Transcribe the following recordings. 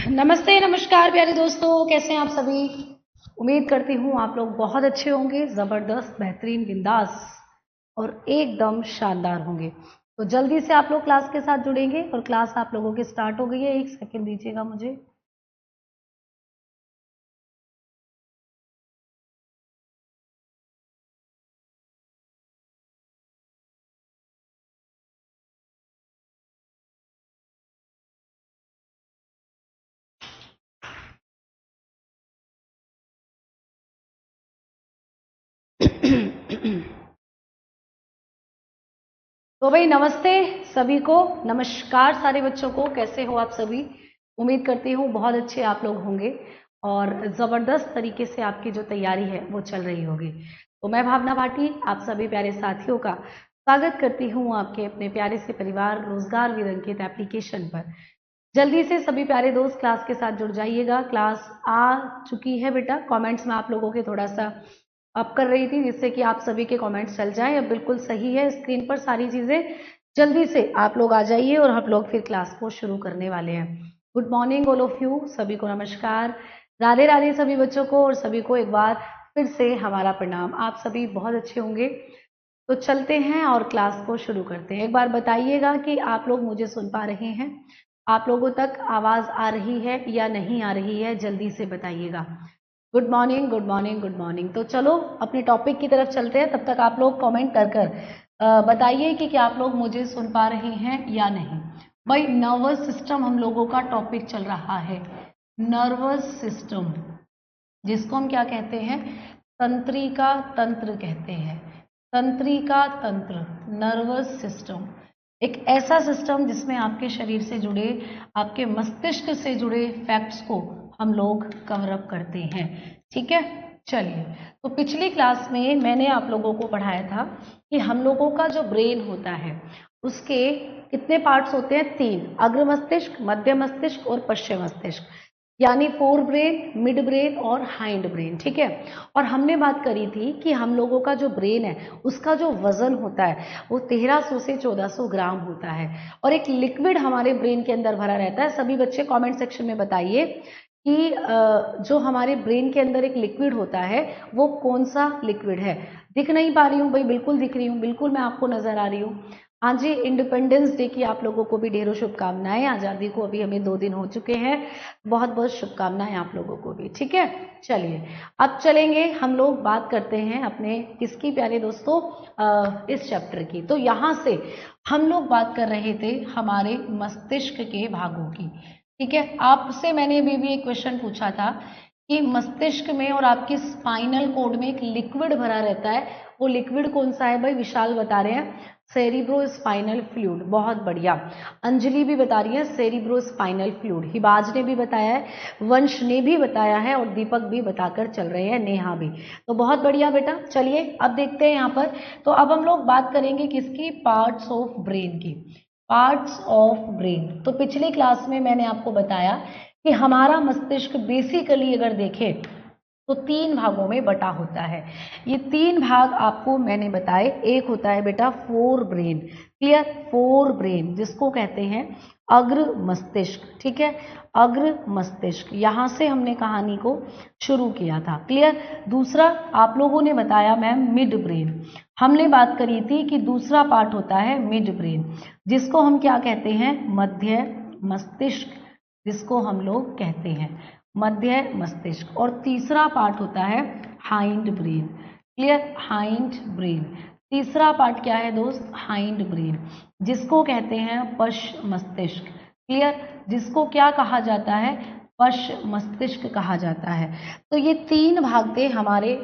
नमस्ते, नमस्कार प्यारे दोस्तों, कैसे हैं आप सभी। उम्मीद करती हूँ आप लोग बहुत अच्छे होंगे, ज़बरदस्त, बेहतरीन, बिंदास और एकदम शानदार होंगे। तो जल्दी से आप लोग क्लास के साथ जुड़ेंगे और क्लास आप लोगों की स्टार्ट हो गई है। एक सेकंड दीजिएगा मुझे। तो भाई नमस्ते सभी को, नमस्कार सारे बच्चों को, कैसे हो आप सभी। उम्मीद करती हूँ बहुत अच्छे आप लोग होंगे और ज़बरदस्त तरीके से आपकी जो तैयारी है वो चल रही होगी। तो मैं भावना भाटी आप सभी प्यारे साथियों का स्वागत करती हूँ आपके अपने प्यारे से परिवार रोजगार विद अंकित एप्लीकेशन पर। जल्दी से सभी प्यारे दोस्त क्लास के साथ जुड़ जाइएगा। क्लास आ चुकी है बेटा, कमेंट्स में आप लोगों के थोड़ा सा अप कर रही थी जिससे कि आप सभी के कमेंट्स चल जाएं। अब बिल्कुल सही है स्क्रीन पर सारी चीजें। जल्दी से आप लोग आ जाइए और हम लोग फिर क्लास को शुरू करने वाले हैं। Good morning all of you, सभी को नमस्कार, राधे राधे सभी बच्चों को, और सभी को एक बार फिर से हमारा प्रणाम। आप सभी बहुत अच्छे होंगे। तो चलते हैं और क्लास को शुरू करते हैं। एक बार बताइएगा कि आप लोग मुझे सुन पा रहे हैं, आप लोगों तक आवाज आ रही है या नहीं आ रही है, जल्दी से बताइएगा। Good morning, good morning, good morning. तो चलो अपने टॉपिक की तरफ चलते हैं। तब तक आप लोग कमेंट कर कर बताइए कि क्या आप लोग मुझे सुन पा रहे हैं या नहीं। भाई नर्वस सिस्टम हम लोगों का टॉपिक चल रहा है। नर्वस सिस्टम, जिसको हम क्या कहते हैं, तंत्रिका तंत्र कहते हैं। तंत्रिका तंत्र, नर्वस सिस्टम, एक ऐसा सिस्टम जिसमें आपके शरीर से जुड़े, आपके मस्तिष्क से जुड़े फैक्ट्स को हम लोग कवर अप करते हैं। ठीक है, चलिए। तो पिछली क्लास में मैंने आप लोगों को पढ़ाया था कि हम लोगों का जो ब्रेन होता है उसके कितने पार्ट्स होते हैं, तीन, अग्र मस्तिष्क, मध्य मस्तिष्क और पश्चिम मस्तिष्क, यानी फोर ब्रेन, मिड ब्रेन और हाइंड ब्रेन। ठीक है, और हमने बात करी थी कि हम लोगों का जो ब्रेन है उसका जो वजन होता है वो 1300 से 1400 ग्राम होता है, और एक लिक्विड हमारे ब्रेन के अंदर भरा रहता है। सभी बच्चे कमेंट सेक्शन में बताइए कि जो हमारे ब्रेन के अंदर एक लिक्विड होता है वो कौन सा लिक्विड है। दिख नहीं पा रही हूँ भाई, बिल्कुल दिख रही हूँ, बिल्कुल मैं आपको नजर आ रही हूँ। हाँ जी, इंडिपेंडेंस डे की आप लोगों को भी ढेरों शुभकामनाएं। आज़ादी को अभी हमें 2 दिन हो चुके हैं, बहुत बहुत शुभकामनाएं आप लोगों को भी। ठीक है, चलिए अब चलेंगे हम लोग, बात करते हैं अपने किसकी प्यारे दोस्तों, इस चैप्टर की। तो यहाँ से हम लोग बात कर रहे थे हमारे मस्तिष्क के भागों की। ठीक है, आपसे मैंने अभी भी एक क्वेश्चन पूछा था कि मस्तिष्क में और आपकी स्पाइनल कोड में एक लिक्विड भरा रहता है, वो लिक्विड कौन सा है भाई, विशाल बता रहे हैं सेरिब्रो स्पाइनल फ्लूइड। बहुत बढ़िया, अंजलि भी बता रही है सेरिब्रो स्पाइनल फ्लूइड, हिबाज ने भी बताया है, वंश ने भी बताया है और दीपक भी बताकर चल रहे हैं, नेहा भी। तो बहुत बढ़िया बेटा, चलिए अब देखते हैं यहाँ पर। तो अब हम लोग बात करेंगे किसकी, पार्ट्स ऑफ ब्रेन की। पार्ट्स ऑफ ब्रेन, तो पिछली क्लास में मैंने आपको बताया कि हमारा मस्तिष्क बेसिकली अगर देखें तो 3 भागों में बटा होता है। ये 3 भाग आपको मैंने बताए। एक होता है बेटा fore brain, clear, fore brain जिसको कहते हैं अग्र मस्तिष्क। ठीक है, अग्र मस्तिष्क, यहां से हमने कहानी को शुरू किया था, क्लियर। दूसरा आप लोगों ने बताया मैम मिड ब्रेन, हमने बात करी थी कि दूसरा पार्ट होता है मिड ब्रेन, जिसको हम क्या कहते हैं, मध्य मस्तिष्क, जिसको हम लोग कहते हैं मध्य मस्तिष्क। और तीसरा पार्ट होता है hind brain, clear, hind brain. तीसरा पार्ट क्या है दोस्त, हाइंड ब्रेन, जिसको कहते हैं पश्च मस्तिष्क, क्लियर, जिसको क्या कहा जाता है, पश्च मस्तिष्क कहा जाता है। तो ये 3 भाग थे हमारे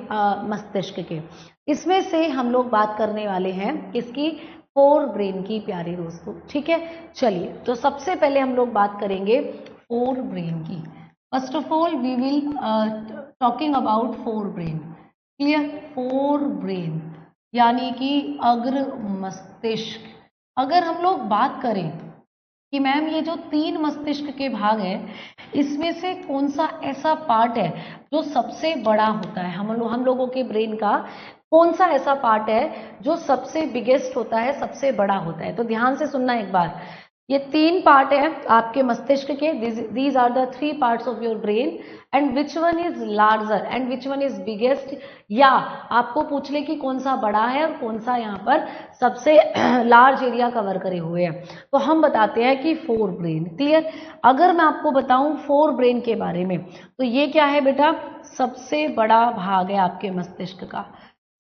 मस्तिष्क के। इसमें से हम लोग बात करने वाले हैं किसकी, फोर ब्रेन की प्यारे दोस्तों। ठीक है, चलिए तो सबसे पहले हम लोग बात करेंगे फोर ब्रेन की। First of all we will talking about forebrain, clear, forebrain यानी कि अग्र मस्तिष्क। अगर हम लोग बात करें कि मैम ये जो 3 मस्तिष्क के भाग है इसमें से कौन सा ऐसा पार्ट है जो सबसे बड़ा होता है, हम लोगों के ब्रेन का कौन सा ऐसा पार्ट है जो सबसे बिगेस्ट होता है, सबसे बड़ा होता है। तो ध्यान से सुनना एक बार ये 3 पार्ट है आपके मस्तिष्क के, these are the 3 parts of your brain, and which one is larger and which one is biggest, या आपको पूछ ले कि कौन सा बड़ा है और कौन सा यहाँ पर सबसे लार्ज एरिया कवर करे हुए हैं, तो हम बताते हैं कि फोर ब्रेन। क्लियर? अगर मैं आपको बताऊं फोर ब्रेन के बारे में, तो ये क्या है बेटा, सबसे बड़ा भाग है आपके मस्तिष्क का,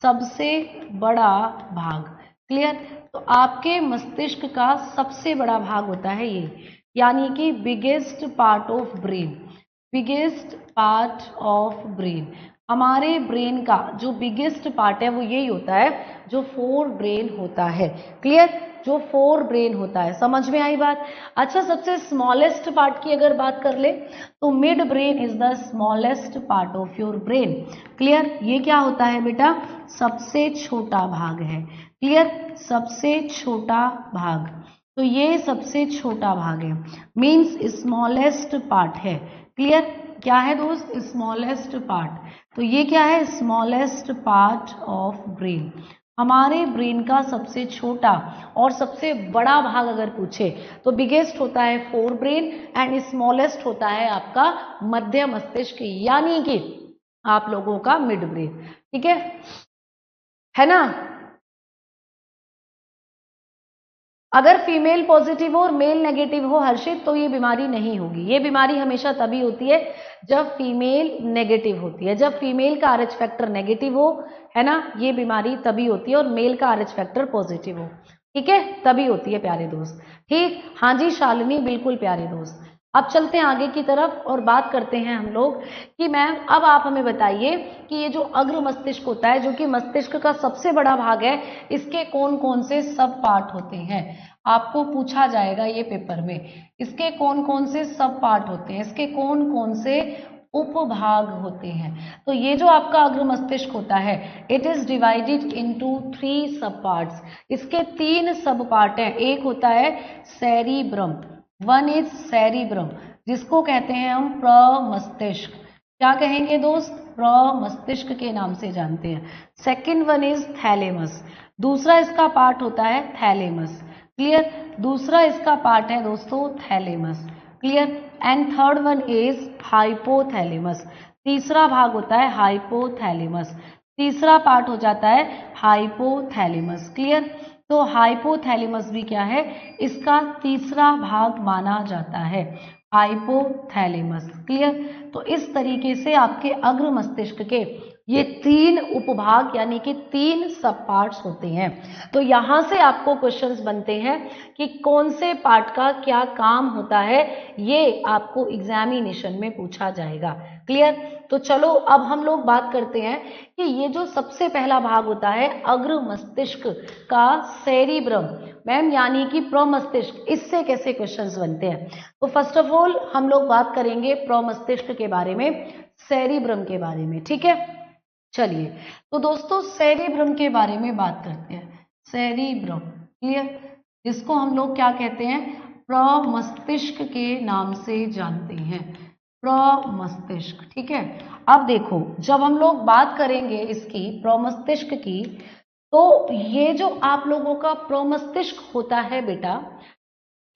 सबसे बड़ा भाग। क्लियर? तो आपके मस्तिष्क का सबसे बड़ा भाग होता है ये, यानी कि biggest part of brain, biggest part of brain. हमारे ब्रेन का जो बिगेस्ट पार्ट है वो यही होता है, जो फोर ब्रेन होता है। क्लियर? जो फोर ब्रेन होता है। समझ में आई बात? अच्छा, सबसे स्मॉलेस्ट पार्ट की अगर बात कर ले तो mid brain is the smallest part of your brain. Clear? ये क्या होता है बेटा, सबसे छोटा भाग है। क्लियर? सबसे छोटा भाग, तो ये सबसे छोटा भाग है, मीन्स स्मॉलेस्ट पार्ट है। क्लियर? क्या है दोस्त? Smallest part. तो ये क्या है, स्मॉलेस्ट पार्ट ऑफ ब्रेन। हमारे ब्रेन का सबसे छोटा और सबसे बड़ा भाग अगर पूछे तो बिगेस्ट होता है फोर ब्रेन एंड स्मॉलेस्ट होता है आपका मध्य मस्तिष्क, यानी कि आप लोगों का मिड ब्रेन। ठीक है ना? अगर फीमेल पॉजिटिव हो और मेल नेगेटिव हो हर्षित, तो ये बीमारी नहीं होगी। ये बीमारी हमेशा तभी होती है जब फीमेल नेगेटिव होती है, जब फीमेल का RH फैक्टर नेगेटिव हो, है ना, ये बीमारी तभी होती है, और मेल का RH फैक्टर पॉजिटिव हो। ठीक है, तभी होती है प्यारे दोस्त। ठीक? हाँ जी शालिनी, बिल्कुल प्यारे दोस्त। अब चलते हैं आगे की तरफ और बात करते हैं हम लोग कि मैम अब आप हमें बताइए कि ये जो अग्र मस्तिष्क होता है, जो कि मस्तिष्क का सबसे बड़ा भाग है, इसके कौन कौन से सब पार्ट होते हैं? आपको पूछा जाएगा ये पेपर में, इसके कौन कौन से सब पार्ट होते हैं, इसके कौन कौन से उपभाग होते हैं। तो ये जो आपका अग्र मस्तिष्क होता है, इट इज डिवाइडेड इनटू 3 सब पार्ट्स। इसके 3 सब पार्ट हैं। एक होता है सेरिब्रम, वन इज सेरिब्रम, जिसको कहते हैं हम प्रमस्तिष्क। क्या कहेंगे दोस्त? प्रमस्तिष्क के नाम से जानते हैं। सेकंड वन इज थैलेमस, दूसरा इसका पार्ट होता है थैलेमस। क्लियर? दूसरा इसका पार्ट है दोस्तों thalamus. Clear? And third one is hypothalamus, तीसरा भाग होता है हाइपोथैलेमस, तीसरा पार्ट हो जाता है हाइपोथैलेमस। क्लियर? तो हाइपोथैलेमस भी क्या है, इसका तीसरा भाग माना जाता है, हाइपोथैलेमस। क्लियर? तो इस तरीके से आपके अग्र मस्तिष्क के ये 3 उपभाग यानी कि 3 सब पार्ट्स होते हैं। तो यहां से आपको क्वेश्चंस बनते हैं कि कौन से पार्ट का क्या काम होता है, ये आपको एग्जामिनेशन में पूछा जाएगा। क्लियर? तो चलो अब हम लोग बात करते हैं कि ये जो सबसे पहला भाग होता है अग्र मस्तिष्क का सेरिब्रम, मैम यानी कि प्रमस्तिष्क, इससे कैसे क्वेश्चंस बनते हैं। तो फर्स्ट ऑफ ऑल हम लोग बात करेंगे प्रमस्तिष्क के बारे में, सेरिब्रम के बारे में। ठीक है, चलिए तो दोस्तों सेरिब्रम के बारे में बात करते हैं। सेरिब्रम, क्लियर, जिसको हम लोग क्या कहते हैं, प्रमस्तिष्क के नाम से जानते हैं, प्रमस्तिष्क। ठीक है, अब देखो जब हम लोग बात करेंगे इसकी प्रमस्तिष्क की, तो ये जो आप लोगों का प्रमस्तिष्क होता है बेटा,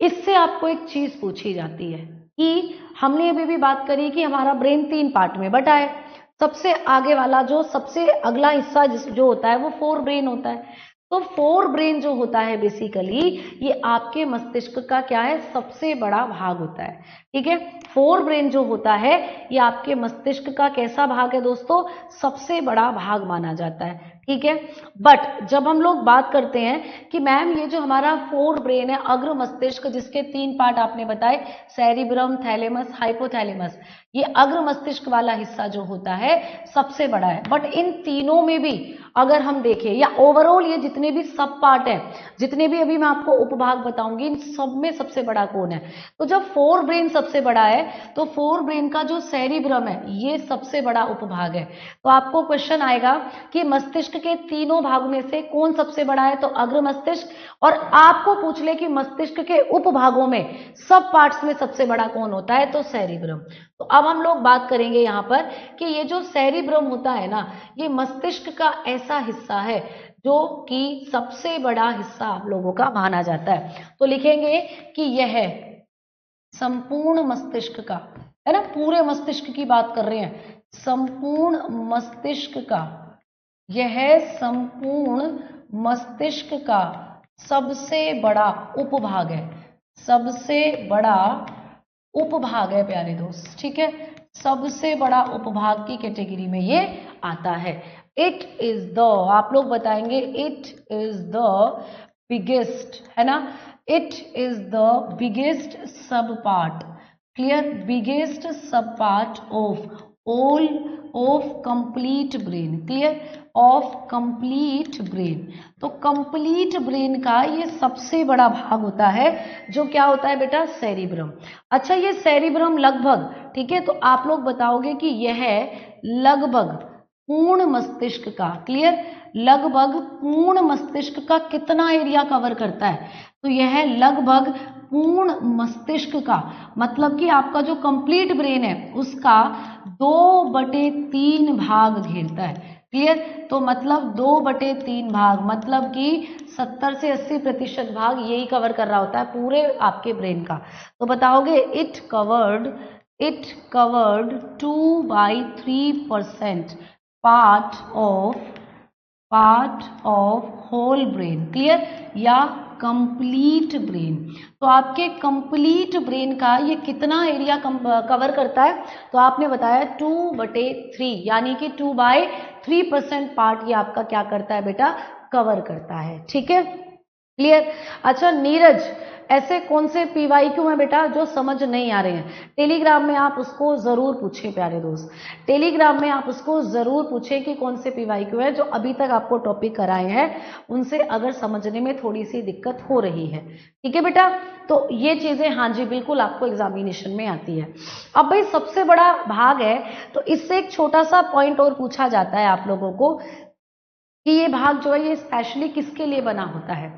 इससे आपको एक चीज पूछी जाती है कि हमने अभी भी बात करी कि हमारा ब्रेन 3 पार्ट में बटा है। सबसे आगे वाला जो सबसे अगला हिस्सा जो होता है वो फोर ब्रेन होता है। तो फोर ब्रेन जो होता है बेसिकली ये आपके मस्तिष्क का क्या है, सबसे बड़ा भाग होता है। ठीक है, फोर ब्रेन जो होता है ये आपके मस्तिष्क का कैसा भाग है दोस्तों, सबसे बड़ा भाग माना जाता है। ठीक है, बट जब हम लोग बात करते हैं कि मैम ये जो हमारा फोर ब्रेन है अग्र मस्तिष्क, जिसके 3 पार्ट आपने बताए, सेरिब्रम, थैलेमस, हाइपोथैलेमस, ये अग्र मस्तिष्क वाला हिस्सा जो होता है सबसे बड़ा है। बट इन तीनों में भी अगर हम देखें या ओवरऑल ये जितने भी सब पार्ट है, जितने भी अभी मैं आपको उपभाग बताऊंगी, इन सब में सबसे बड़ा कौन है। तो जब फोर ब्रेन सबसे बड़ा है तो फोर ब्रेन का जो सेरिब्रम है ये सबसे बड़ा उपभाग है। तो आपको क्वेश्चन आएगा कि मस्तिष्क के तीनों भागों में से कौन सबसे बड़ा है, तो अग्र मस्तिष्क, और आपको पूछ ले कि मस्तिष्क के उपभागों में सब पार्ट्स में सबसे बड़ा कौन होता है, तो सेरिब्रम। तो अब हम लोग बात करेंगे यहां पर कि ये जो सेरिब्रम होता है ना, ये मस्तिष्क का ऐसा हिस्सा है जो कि सबसे बड़ा हिस्सा आप लोगों का माना जाता है। तो लिखेंगे कि यह संपूर्ण मस्तिष्क का, है ना, पूरे मस्तिष्क की बात कर रहे हैं, संपूर्ण मस्तिष्क का, यह संपूर्ण मस्तिष्क का सबसे बड़ा उपभाग है, सबसे बड़ा उपभाग है प्यारे दोस्त, ठीक है, सबसे बड़ा उपभाग की कैटेगरी में ये आता है। इट इज द, आप लोग बताएंगे इट इज द बिगेस्ट, है ना, इट इज द बिगेस्ट सब पार्ट, क्लियर, बिगेस्ट सब part of all of complete brain, clear, of complete brain. तो कंप्लीट ब्रेन का ये सबसे बड़ा भाग होता है, जो क्या होता है बेटा, सेरिब्रम। अच्छा, ये सेरिब्रम लगभग, ठीक है, तो आप लोग बताओगे कि यह लगभग पूर्ण मस्तिष्क का, क्लियर, लगभग पूर्ण मस्तिष्क का कितना एरिया कवर करता है, तो यह लगभग पूर्ण मस्तिष्क का, मतलब कि आपका जो कंप्लीट ब्रेन है उसका 2/3 भाग घेरता है, क्लियर, तो मतलब 2/3 भाग, मतलब कि 70 से 80% भाग यही कवर कर रहा होता है पूरे आपके ब्रेन का। तो बताओगे it covered 2/3% part of whole brain, clear, या कंप्लीट ब्रेन। तो आपके कंप्लीट ब्रेन का ये कितना एरिया कवर करता है, तो आपने बताया 2/3, यानी कि 2/3% पार्ट ये आपका क्या करता है बेटा, कवर करता है, ठीक है, क्लियर। अच्छा नीरज, ऐसे कौन से पीवाईक्यू हैं बेटा जो समझ नहीं आ रहे हैं, टेलीग्राम में आप उसको जरूर पूछें प्यारे दोस्त, टेलीग्राम में आप उसको जरूर पूछें कि कौन से पीवाईक्यू है जो अभी तक आपको टॉपिक कराए हैं उनसे अगर समझने में थोड़ी सी दिक्कत हो रही है, ठीक है बेटा। तो ये चीजें हाँ जी बिल्कुल आपको एग्जामिनेशन में आती है। अब भाई सबसे बड़ा भाग है, तो इससे एक छोटा सा पॉइंट और पूछा जाता है आप लोगों को कि ये भाग जो है ये स्पेशली किसके लिए बना होता है।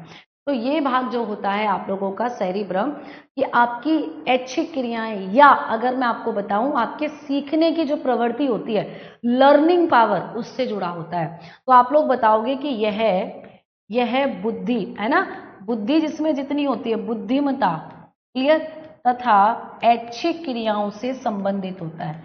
तो ये भाग जो होता है आप लोगों का सेरिब्रम, ये आपकी ऐच्छिक क्रियाएं, या अगर मैं आपको बताऊं आपके सीखने की जो प्रवृत्ति होती है, लर्निंग पावर, उससे जुड़ा होता है। तो आप लोग बताओगे कि यह बुद्धि, है ना, बुद्धि जिसमें जितनी होती है, बुद्धिमता, क्लियर, तथा ऐच्छिक क्रियाओं से संबंधित होता है,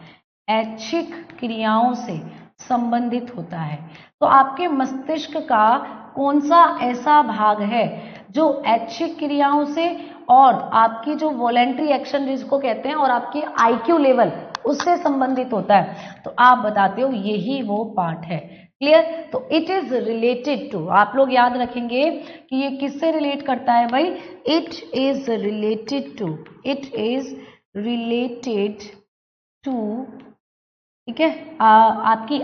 ऐच्छिक क्रियाओं से संबंधित होता है। तो आपके मस्तिष्क का कौन सा ऐसा भाग है जो ऐच्छिक क्रियाओं से और आपकी जो वॉलेंट्री एक्शन जिसको कहते हैं और आपकी आईक्यू लेवल उससे संबंधित होता है, तो आप बताते हो यही वो पार्ट है, क्लियर। तो इट इज रिलेटेड टू, आप लोग याद रखेंगे कि ये किससे रिलेट करता है भाई, it is related to, it is related to, ठीक है, आपकी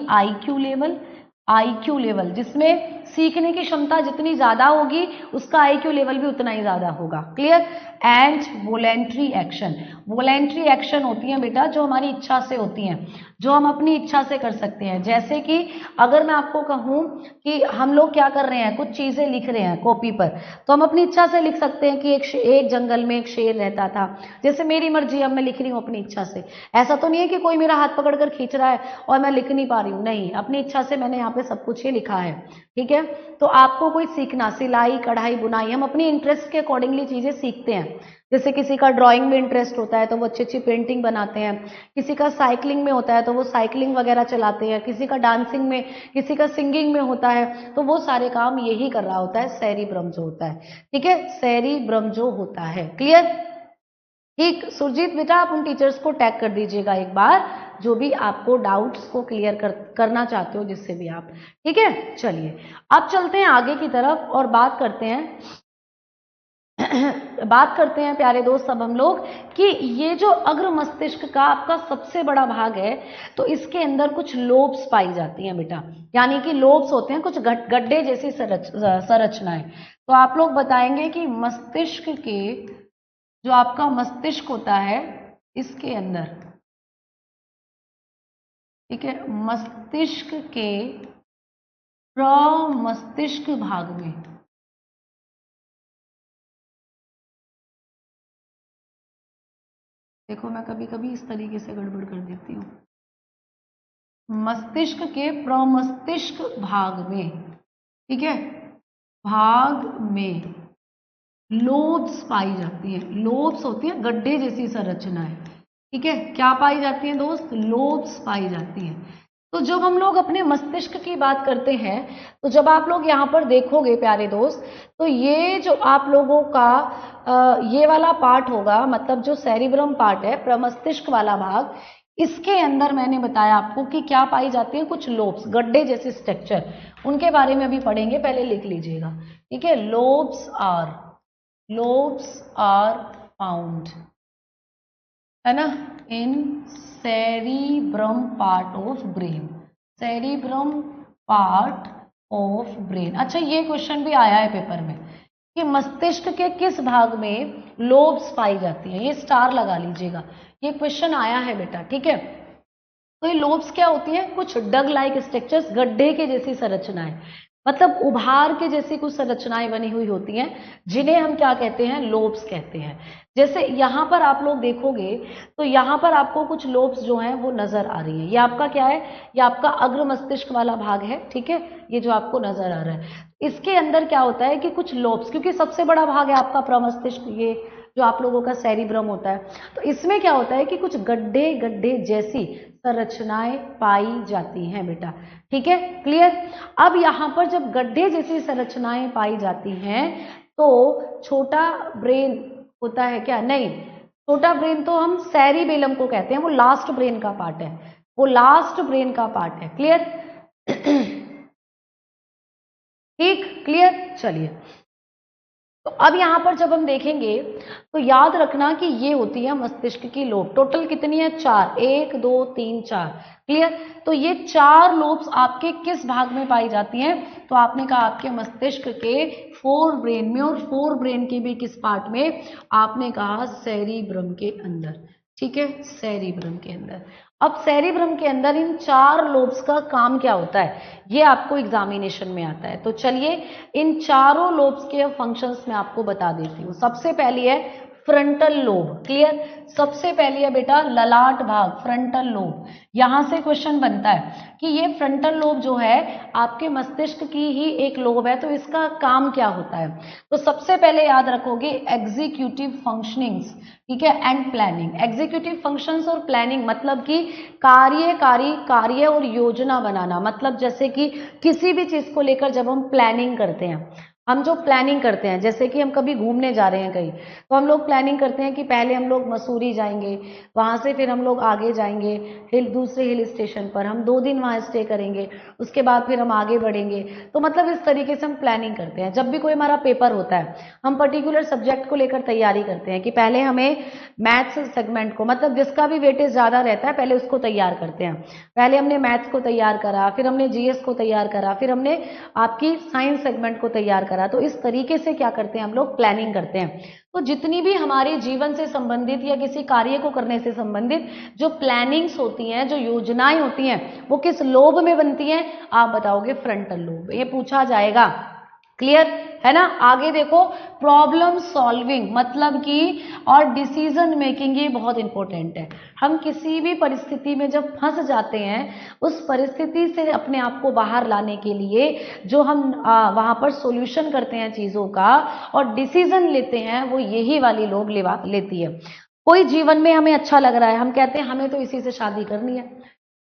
आईक्यू लेवल जिसमें सीखने की क्षमता जितनी ज्यादा होगी उसका आईक्यू लेवल भी उतना ही ज्यादा होगा, clear. And voluntary action, voluntary action होती है बेटा जो हमारी इच्छा से होती हैं, जो हम अपनी इच्छा से कर सकते हैं। जैसे कि अगर मैं आपको कहूं कि हम लोग क्या कर रहे हैं, कुछ चीजें लिख रहे हैं कॉपी पर, तो हम अपनी इच्छा से लिख सकते हैं कि एक जंगल में एक शेर रहता था, जैसे मेरी मर्जी, अब मैं लिख रही हूँ अपनी इच्छा से। ऐसा तो नहीं है कि कोई मेरा हाथ पकड़कर खींच रहा है और मैं लिख नहीं पा रही हूँ, नहीं, अपनी इच्छा से मैंने यहाँ पे सब कुछ ही लिखा है, ठीक है। तो आपको कोई सीखना, सिलाई कढ़ाई बुनाई, हम अपनी इंटरेस्ट के अकॉर्डिंगली चीजें सीखते हैं। जैसे किसी का ड्राइंग में इंटरेस्ट होता है तो वो अच्छी अच्छी पेंटिंग बनाते हैं, किसी का साइकिलिंग में होता है तो वो साइकिलिंग वगैरह चलाते हैं, किसी का डांसिंग में, किसी का सिंगिंग में होता है, तो वो सारे काम यही कर रहा होता है सेरिब्रम जो होता है, ठीक है, सेरिब्रम जो होता है, क्लियर। ठीक, सुरजीत बेटा आप उन टीचर्स को टैग कर दीजिएगा एक बार जो भी आपको डाउट्स को क्लियर करना चाहते हो, जिससे भी आप, ठीक है। चलिए अब चलते हैं आगे की तरफ और बात करते हैं बात करते हैं प्यारे दोस्त अब हम लोग कि ये जो अग्र मस्तिष्क का आपका सबसे बड़ा भाग है, तो इसके अंदर कुछ लोब्स पाई जाती हैं बेटा, यानी कि लोब्स होते हैं कुछ गड्ढे जैसी संरचनाएं। तो आप लोग बताएंगे कि मस्तिष्क के, जो आपका मस्तिष्क होता है इसके अंदर, ठीक है, मस्तिष्क के प्रमस्तिष्क भाग में, देखो मैं कभी कभी इस तरीके से गड़बड़ कर देती हूँ, मस्तिष्क के प्रमस्तिष्क भाग में, ठीक है, भाग में लोब्स पाई जाती हैं। लोब्स होती हैं गड्ढे जैसी संरचनाएं। ठीक है, क्या पाई जाती हैं दोस्त? लोब्स पाई जाती हैं। तो जब हम लोग अपने मस्तिष्क की बात करते हैं, तो जब आप लोग यहाँ पर देखोगे प्यारे दोस्त, तो ये जो आप लोगों का ये वाला पार्ट होगा, मतलब जो सेरिब्रम पार्ट है, प्रमस्तिष्क वाला भाग, इसके अंदर मैंने बताया आपको कि क्या पाई जाती है, कुछ लोब्स, गड्ढे जैसे स्ट्रक्चर, उनके बारे में अभी पढ़ेंगे, पहले लिख लीजिएगा। ठीक है, लोब्स आर फाउंड, है ना, in cerebrum part of brain, cerebrum part of brain. अच्छा, ये क्वेश्चन भी आया है पेपर में कि मस्तिष्क के किस भाग में लोब्स पाई जाती है, ये स्टार लगा लीजिएगा, ये क्वेश्चन आया है बेटा। ठीक है, तो ये लोब्स क्या होती है? कुछ डग लाइक स्ट्रक्चर्स, गड्ढे के जैसी संरचनाएं, मतलब उभार के जैसी कुछ संरचनाएं बनी हुई होती हैं, जिन्हें हम क्या कहते हैं? लोब्स कहते हैं। जैसे यहां पर आप लोग देखोगे तो यहां पर आपको कुछ लोब्स जो हैं वो नजर आ रही हैं। ये आपका क्या है? ये आपका अग्र मस्तिष्क वाला भाग है। ठीक है, ये जो आपको नजर आ रहा है, इसके अंदर क्या होता है कि कुछ लोब्स, क्योंकि सबसे बड़ा भाग है आपका प्रमस्तिष्क, ये जो आप लोगों का सेरिब्रम होता है, तो इसमें क्या होता है कि कुछ गड्ढे गड्ढे जैसी संरचनाएं पाई जाती हैं बेटा। ठीक है, क्लियर? अब यहां पर जब गड्ढे जैसी संरचनाएं पाई जाती हैं, तो छोटा ब्रेन होता है क्या? नहीं, छोटा ब्रेन तो हम सेरिबेलम को कहते हैं, वो लास्ट ब्रेन का पार्ट है, वो लास्ट ब्रेन का पार्ट है। क्लियर? ठीक, क्लियर? चलिए, तो अब यहां पर जब हम देखेंगे तो याद रखना कि ये होती है मस्तिष्क की लोब। टोटल कितनी है? 4, 1 2 3 4। क्लियर? तो ये 4 लोब्स आपके किस भाग में पाई जाती हैं? तो आपने कहा आपके मस्तिष्क के फोर ब्रेन में, और फोर ब्रेन के भी किस पार्ट में? आपने कहा सेरिब्रम के अंदर। ठीक है, सेरिब्रम के अंदर। अब सेरिब्रम के अंदर इन 4 लोब्स का काम क्या होता है, ये आपको एग्जामिनेशन में आता है। तो चलिए इन चारों लोब्स के फंक्शंस मैं आपको बता देती हूँ। सबसे पहली है फ्रंटल लोब। क्लियर? सबसे पहली है बेटा ललाट भाग, फ्रंटल लोब। यहां से क्वेश्चन बनता है कि ये फ्रंटल लोब जो है आपके मस्तिष्क की ही एक लोब है, तो इसका काम क्या होता है? तो सबसे पहले याद रखोगे एग्जीक्यूटिव फंक्शनिंग्स। ठीक है, एंड प्लानिंग। एग्जीक्यूटिव फंक्शंस और प्लानिंग मतलब कि कार्यकारी कार्य और योजना बनाना, मतलब जैसे कि किसी भी चीज को लेकर जब हम प्लानिंग करते हैं, हम जो प्लानिंग करते हैं, जैसे कि हम कभी घूमने जा रहे हैं कहीं, तो हम लोग प्लानिंग करते हैं कि पहले हम लोग मसूरी जाएंगे, वहां से फिर हम लोग आगे जाएंगे दूसरे हिल स्टेशन पर, हम 2 दिन वहां स्टे करेंगे, उसके बाद फिर हम आगे बढ़ेंगे। तो मतलब इस तरीके से हम प्लानिंग करते हैं। जब भी कोई हमारा पेपर होता है, हम पर्टिकुलर सब्जेक्ट को लेकर तैयारी करते हैं कि पहले हमें मैथ्स सेगमेंट को, मतलब जिसका भी वेटेज ज्यादा रहता है, पहले उसको तैयार करते हैं। पहले हमने मैथ्स को तैयार करा, फिर हमने जीएस को तैयार करा, फिर हमने आपकी साइंस सेगमेंट को तैयार करा। तो इस तरीके से क्या करते हैं हम लोग? प्लानिंग करते हैं। तो जितनी भी हमारे जीवन से संबंधित या किसी कार्य को करने से संबंधित जो प्लानिंग्स होती हैं, जो योजनाएं होती हैं, वो किस लोब में बनती हैं? आप बताओगे फ्रंटल लोब। ये पूछा जाएगा। क्लियर है ना? आगे देखो, प्रॉब्लम सॉल्विंग मतलब कि और डिसीजन मेकिंग, ये बहुत इंपॉर्टेंट है। हम किसी भी परिस्थिति में जब फंस जाते हैं, उस परिस्थिति से अपने आप को बाहर लाने के लिए जो हम वहां पर सॉल्यूशन करते हैं चीजों का और डिसीजन लेते हैं, वो यही वाली लोब लेती है। कोई जीवन में हमें अच्छा लग रहा है, हम कहते हैं हमें तो इसी से शादी करनी है,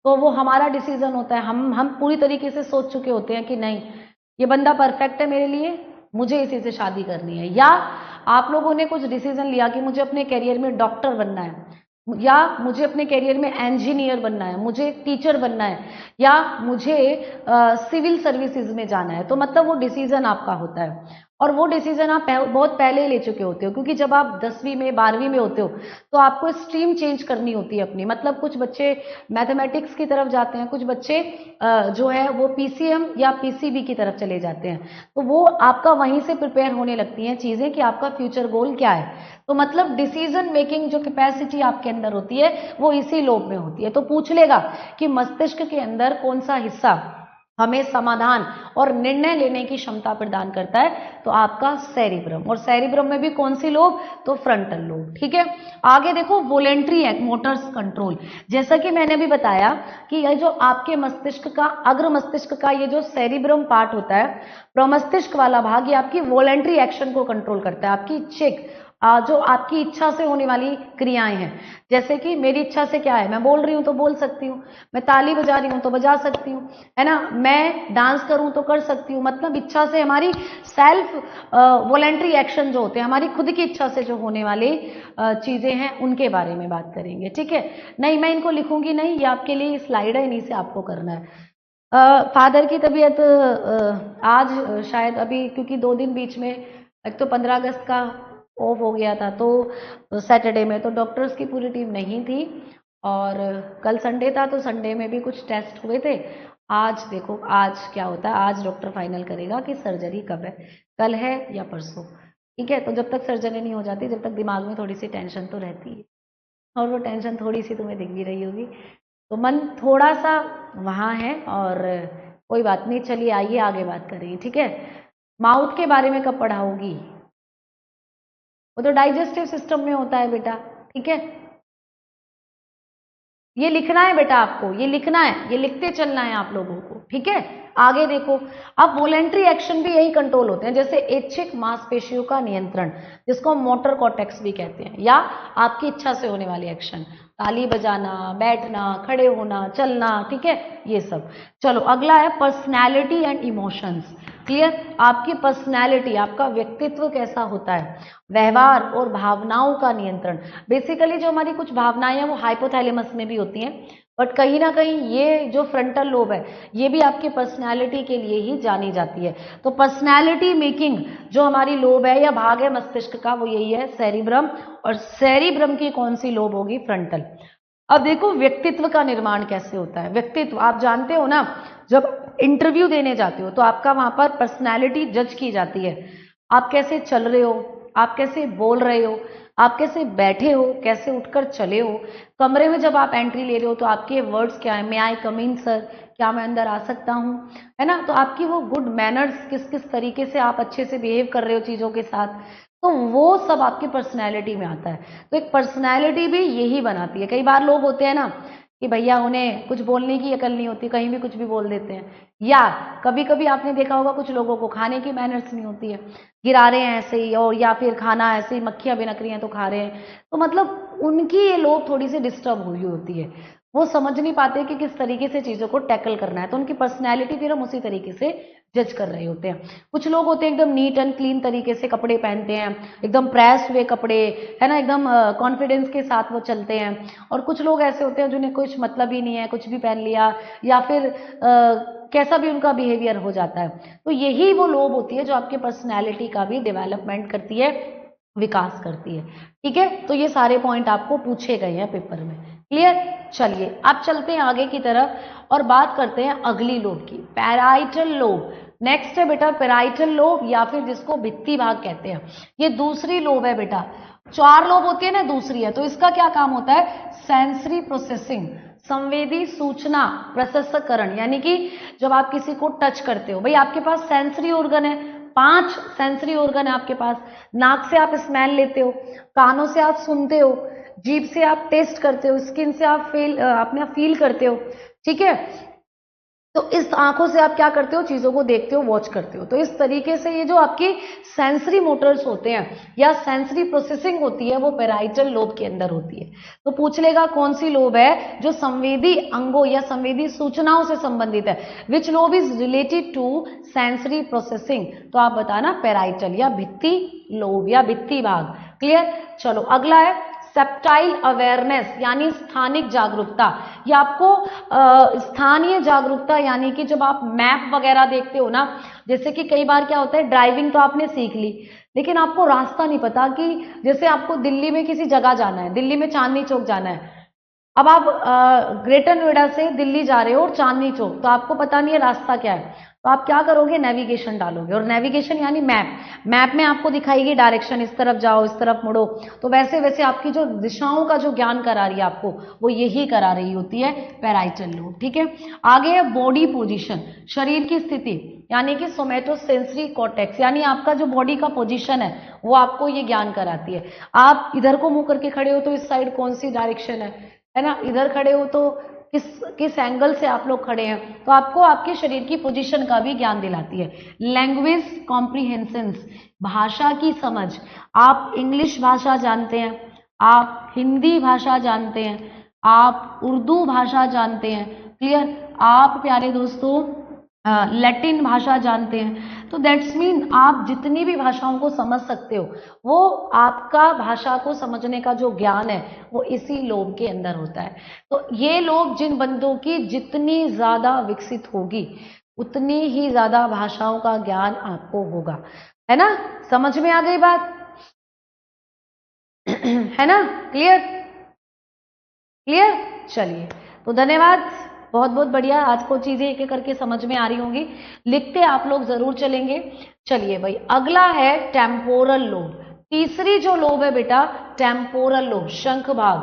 तो वो हमारा डिसीजन होता है। हम पूरी तरीके से सोच चुके होते हैं कि नहीं, ये बंदा परफेक्ट है मेरे लिए, मुझे इसी से शादी करनी है। या आप लोगों ने कुछ डिसीजन लिया कि मुझे अपने करियर में डॉक्टर बनना है, या मुझे अपने करियर में इंजीनियर बनना है, मुझे टीचर बनना है, या मुझे सिविल सर्विसेज में जाना है। तो मतलब वो डिसीजन आपका होता है, और वो डिसीजन आप बहुत पहले ही ले चुके होते हो, क्योंकि जब आप 10वीं में 12वीं में होते हो तो आपको स्ट्रीम चेंज करनी होती है अपनी। मतलब कुछ बच्चे मैथमेटिक्स की तरफ जाते हैं, कुछ बच्चे जो है वो पीसीएम या पीसीबी की तरफ चले जाते हैं। तो वो आपका वहीं से प्रिपेयर होने लगती हैं चीजें कि आपका फ्यूचर गोल क्या है। तो मतलब डिसीजन मेकिंग जो कैपेसिटी आपके अंदर होती है, वो इसी लोब में होती है। तो पूछ लेगा कि मस्तिष्क के अंदर कौन सा हिस्सा हमें समाधान और निर्णय लेने की क्षमता प्रदान करता है, तो आपका सेरिब्रम। और सेरिब्रम में भी कौन सी लोब? तो फ्रंटल लोब। ठीक है, आगे देखो वोलेंट्री मोटर्स कंट्रोल। जैसा कि मैंने भी बताया कि ये जो आपके मस्तिष्क का, अग्र मस्तिष्क का ये जो सेरिब्रम पार्ट होता है, प्रमस्तिष्क वाला भाग, ये आपकी वोलेंट्री एक्शन को कंट्रोल करता है, आपकी इच्छिक जो आपकी इच्छा से होने वाली क्रियाएं हैं। जैसे कि मेरी इच्छा से क्या है, मैं बोल रही हूं तो बोल सकती हूँ, मैं ताली बजा रही हूं तो बजा सकती हूँ, है ना, मैं डांस करूं तो कर सकती हूँ। मतलब इच्छा से हमारी सेल्फ वॉलेंट्री एक्शन जो होते हैं, हमारी खुद की इच्छा से जो होने वाली चीजें हैं, उनके बारे में बात करेंगे। ठीक है, नहीं मैं इनको लिखूंगी नहीं, ये आपके लिए स्लाइड है, इन्हीं से आपको करना है। फादर की तबीयत आज शायद अभी, क्योंकि 2 दिन बीच में, एक तो 15 अगस्त का ऑफ हो गया था, तो सैटरडे में तो डॉक्टर्स की पूरी टीम नहीं थी, और कल संडे था तो संडे में भी कुछ टेस्ट हुए थे। आज देखो आज क्या होता है, आज डॉक्टर फाइनल करेगा कि सर्जरी कब है, कल है या परसों। ठीक है, तो जब तक सर्जरी नहीं हो जाती, जब तक दिमाग में थोड़ी सी टेंशन तो रहती है, और वो टेंशन थोड़ी सी तुम्हें दिख भी रही होगी, तो मन थोड़ा सा वहाँ है। और कोई बात नहीं, चलिए आइए आगे बात करेंगे। ठीक है, माउथ के बारे में कब पढ़ाओगी? वो तो डाइजेस्टिव सिस्टम में होता है बेटा। ठीक है, ये लिखना है बेटा, आपको ये लिखना है, ये लिखते चलना है आप लोगों को। ठीक है, आगे देखो, अब वोलेंट्री एक्शन भी यही कंट्रोल होते हैं, जैसे ऐच्छिक मांसपेशियों का नियंत्रण, जिसको हम मोटर कॉर्टेक्स भी कहते हैं, या आपकी इच्छा से होने वाली एक्शन, ताली बजाना, बैठना, खड़े होना, चलना। ठीक है, ये सब। चलो अगला है पर्सनैलिटी एंड इमोशंस। क्लियर, आपकी पर्सनैलिटी, आपका व्यक्तित्व कैसा होता है, व्यवहार और भावनाओं का नियंत्रण। बेसिकली जो हमारी कुछ भावनाएं हैं वो हाइपोथैलेमस में भी होती हैं, बट कहीं ना कहीं ये जो फ्रंटल लोब है, ये भी आपकी पर्सनैलिटी के लिए ही जानी जाती है। तो पर्सनैलिटी मेकिंग जो हमारी लोब है या भाग है मस्तिष्क का, वो यही है सेरिब्रम। और सेरिब्रम की कौन सी लोब होगी? फ्रंटल। अब देखो व्यक्तित्व का निर्माण कैसे होता है। व्यक्तित्व आप जानते हो ना, जब इंटरव्यू देने जाते हो तो आपका वहां पर पर्सनैलिटी जज की जाती है। आप कैसे चल रहे हो, आप कैसे बोल रहे हो, आप कैसे बैठे हो, कैसे उठकर चले हो, कमरे में जब आप एंट्री ले रहे हो तो आपके वर्ड्स क्या है, मे आई कम इन सर, क्या मैं अंदर आ सकता हूँ, है ना, तो आपकी वो गुड मैनर्स, किस किस तरीके से आप अच्छे से बिहेव कर रहे हो चीजों के साथ, तो वो सब आपकी पर्सनैलिटी में आता है। तो एक पर्सनैलिटी भी यही बनाती है। कई बार लोग होते हैं ना कि भैया उन्हें कुछ बोलने की अकल नहीं होती, कहीं भी कुछ भी बोल देते हैं, या कभी कभी आपने देखा होगा कुछ लोगों को खाने की मैनर्स नहीं होती है, गिरा रहे हैं ऐसे ही, और या फिर खाना ऐसे ही मक्खियां बिनक रही हैं तो खा रहे हैं, तो मतलब उनकी ये लोग थोड़ी सी डिस्टर्ब हुई होती है, वो समझ नहीं पाते कि किस तरीके से चीजों को टैकल करना है, तो उनकी पर्सनैलिटी फिर हम उसी तरीके से जज कर रहे होते हैं। कुछ लोग होते हैं एकदम नीट एंड क्लीन तरीके से कपड़े पहनते हैं, एकदम प्रेस हुए कपड़े, है ना, एकदम कॉन्फिडेंस के साथ वो चलते हैं। और कुछ लोग ऐसे होते हैं जिन्हें कुछ मतलब ही नहीं है, कुछ भी पहन लिया, या फिर कैसा भी उनका बिहेवियर हो जाता है। तो यही वो लोब होती है जो आपके पर्सनैलिटी का भी डेवलपमेंट करती है, विकास करती है। ठीक है, तो ये सारे पॉइंट आपको पूछे गए हैं पेपर में। क्लियर, चलिए अब चलते हैं आगे की तरफ और बात करते हैं अगली लोब की, पैराइटल लोब। नेक्स्ट है बेटा पैराइटल लोब, या फिर जिसको भित्ति भाग कहते हैं, ये दूसरी लोब है बेटा। 4 लोब होती है ना, दूसरी है, तो इसका क्या काम होता है? सेंसरी प्रोसेसिंग, संवेदी सूचना प्रसंस्करण, यानी कि जब आप किसी को टच करते हो, भाई आपके पास सेंसरी ऑर्गन है, 5 सेंसरी ऑर्गन है आपके पास। नाक से आप स्मेल लेते हो, कानों से आप सुनते हो, जीभ से आप टेस्ट करते हो, स्किन से आप अपने फील करते हो। ठीक है, तो इस आंखों से आप क्या करते हो? चीजों को देखते हो, वॉच करते हो। तो इस तरीके से ये जो आपकी सेंसरी मोटर्स होते हैं या सेंसरी प्रोसेसिंग होती है, वो पैराइटल लोब के अंदर होती है। तो पूछ लेगा कौन सी लोब है जो संवेदी अंगों या संवेदी सूचनाओं से संबंधित है, which lobe is related to sensory processing, तो आप बताना पैराइटल या भित्ति लोब या भित्ति भाग। क्लियर, चलो अगला है सेप्टाइल अवेयरनेस, यानी स्थानिक जागरूकता। ये आपको स्थानीय जागरूकता, यानी कि जब आप मैप वगैरह देखते हो ना, जैसे कि कई बार क्या होता है, ड्राइविंग तो आपने सीख ली, लेकिन आपको रास्ता नहीं पता, कि जैसे आपको दिल्ली में किसी जगह जाना है, दिल्ली में चांदनी चौक जाना है, अब आप ग्रेटर नोएडा से दिल्ली जा रहे हो और चांदनी चौक, तो आपको पता नहीं है रास्ता क्या है, तो आप क्या करोगे, नेविगेशन डालोगे। और नेविगेशन यानी मैप, मैप में आपको दिखाएगी डायरेक्शन, इस तरफ जाओ, इस तरफ मुड़ो। तो वैसे वैसे आपकी जो दिशाओं का जो ज्ञान करा रही है आपको, वो यही करा रही होती है पैराइटल लोब। ठीक है, आगे है बॉडी पोजीशन, शरीर की स्थिति, यानी कि सोमेटोसेंसरी कॉर्टेक्स, यानी आपका जो बॉडी का पोजीशन है वो आपको ये ज्ञान कराती है। आप इधर को मुंह करके खड़े हो तो इस साइड कौन सी डायरेक्शन है ना, इधर खड़े हो तो किस एंगल से आप लोग खड़े हैं, तो आपको आपके शरीर की पोजीशन का भी ज्ञान दिलाती है। लैंग्वेज कॉम्प्रीहेंशंस, भाषा की समझ, आप इंग्लिश भाषा जानते हैं, आप हिंदी भाषा जानते हैं, आप उर्दू भाषा जानते हैं, क्लियर, आप प्यारे दोस्तों लैटिन भाषा जानते हैं, तो दैट्स मीन आप जितनी भी भाषाओं को समझ सकते हो, वो आपका भाषा को समझने का जो ज्ञान है वो इसी लोब के अंदर होता है। तो ये लोब जिन बंदों की जितनी ज्यादा विकसित होगी, उतनी ही ज्यादा भाषाओं का ज्ञान आपको होगा, है ना, समझ में आ गई बात, है ना, क्लियर क्लियर। चलिए, तो धन्यवाद, बहुत बहुत बढ़िया, आज को चीजें एक एक करके समझ में आ रही होंगी, लिखते आप लोग जरूर चलेंगे। चलिए भाई, अगला है टेम्पोरल लोब। तीसरी जो लोब है बेटा, टेम्पोरल लोब, शंख भाग।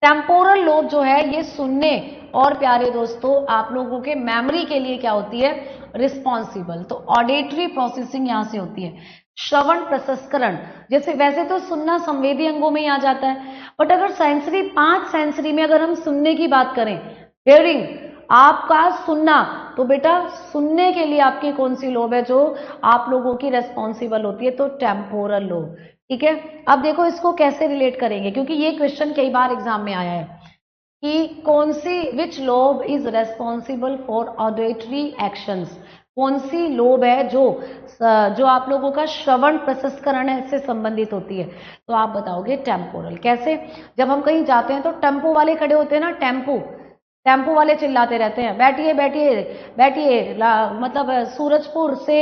टेम्पोरल लोब जो है ये सुनने और प्यारे दोस्तों आप लोगों के मेमोरी के लिए क्या होती है, रिस्पॉन्सिबल। तो ऑडिटरी प्रोसेसिंग यहां से होती है, श्रवण प्रसंस्करण, जैसे वैसे तो सुनना संवेदी अंगों में ही आ जाता है, बट अगर सेंसरी, 5 सेंसरी में अगर हम सुनने की बात करें, हियरिंग, आपका सुनना, तो बेटा सुनने के लिए आपकी कौन सी लोब है जो आप लोगों की रेस्पॉन्सिबल होती है, तो टेम्पोरल लोब। ठीक है, अब देखो इसको कैसे रिलेट करेंगे, क्योंकि ये क्वेश्चन कई बार एग्जाम में आया है कि कौन सी, which lobe is responsible for auditory actions, कौन सी लोब है जो आप लोगों का श्रवण प्रसंस्करण से संबंधित होती है, तो आप बताओगे टेम्पोरल। कैसे, जब हम कहीं जाते हैं तो टेम्पो वाले खड़े होते हैं ना, टेम्पो वाले चिल्लाते रहते हैं, बैठिए बैठिए बैठिए, मतलब सूरजपुर से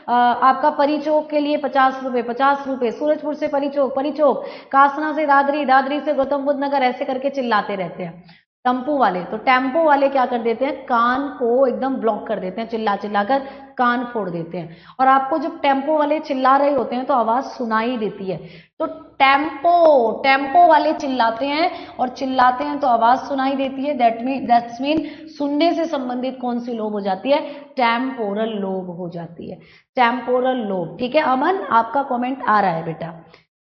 आपका परी चौक के लिए 50 रुपए, 50 रुपए, सूरजपुर से परी चौक, कासना से दादरी, दादरी से गौतम बुद्ध नगर, ऐसे करके चिल्लाते रहते हैं टेम्पो वाले। तो टेम्पो वाले क्या कर देते हैं, कान को एकदम ब्लॉक कर देते हैं, चिल्ला चिल्ला कर कान फोड़ देते हैं, और आपको जब टेम्पो वाले चिल्ला रहे होते हैं तो आवाज सुनाई देती है। तो टेम्पो वाले चिल्लाते हैं, और चिल्लाते हैं तो आवाज सुनाई देती है, दैट्स मीन सुनने से संबंधित कौन सी लोब हो जाती है, टेम्पोरल लोब हो जाती है, टेम्पोरल लोब। ठीक है अमन, आपका कमेंट आ रहा है बेटा,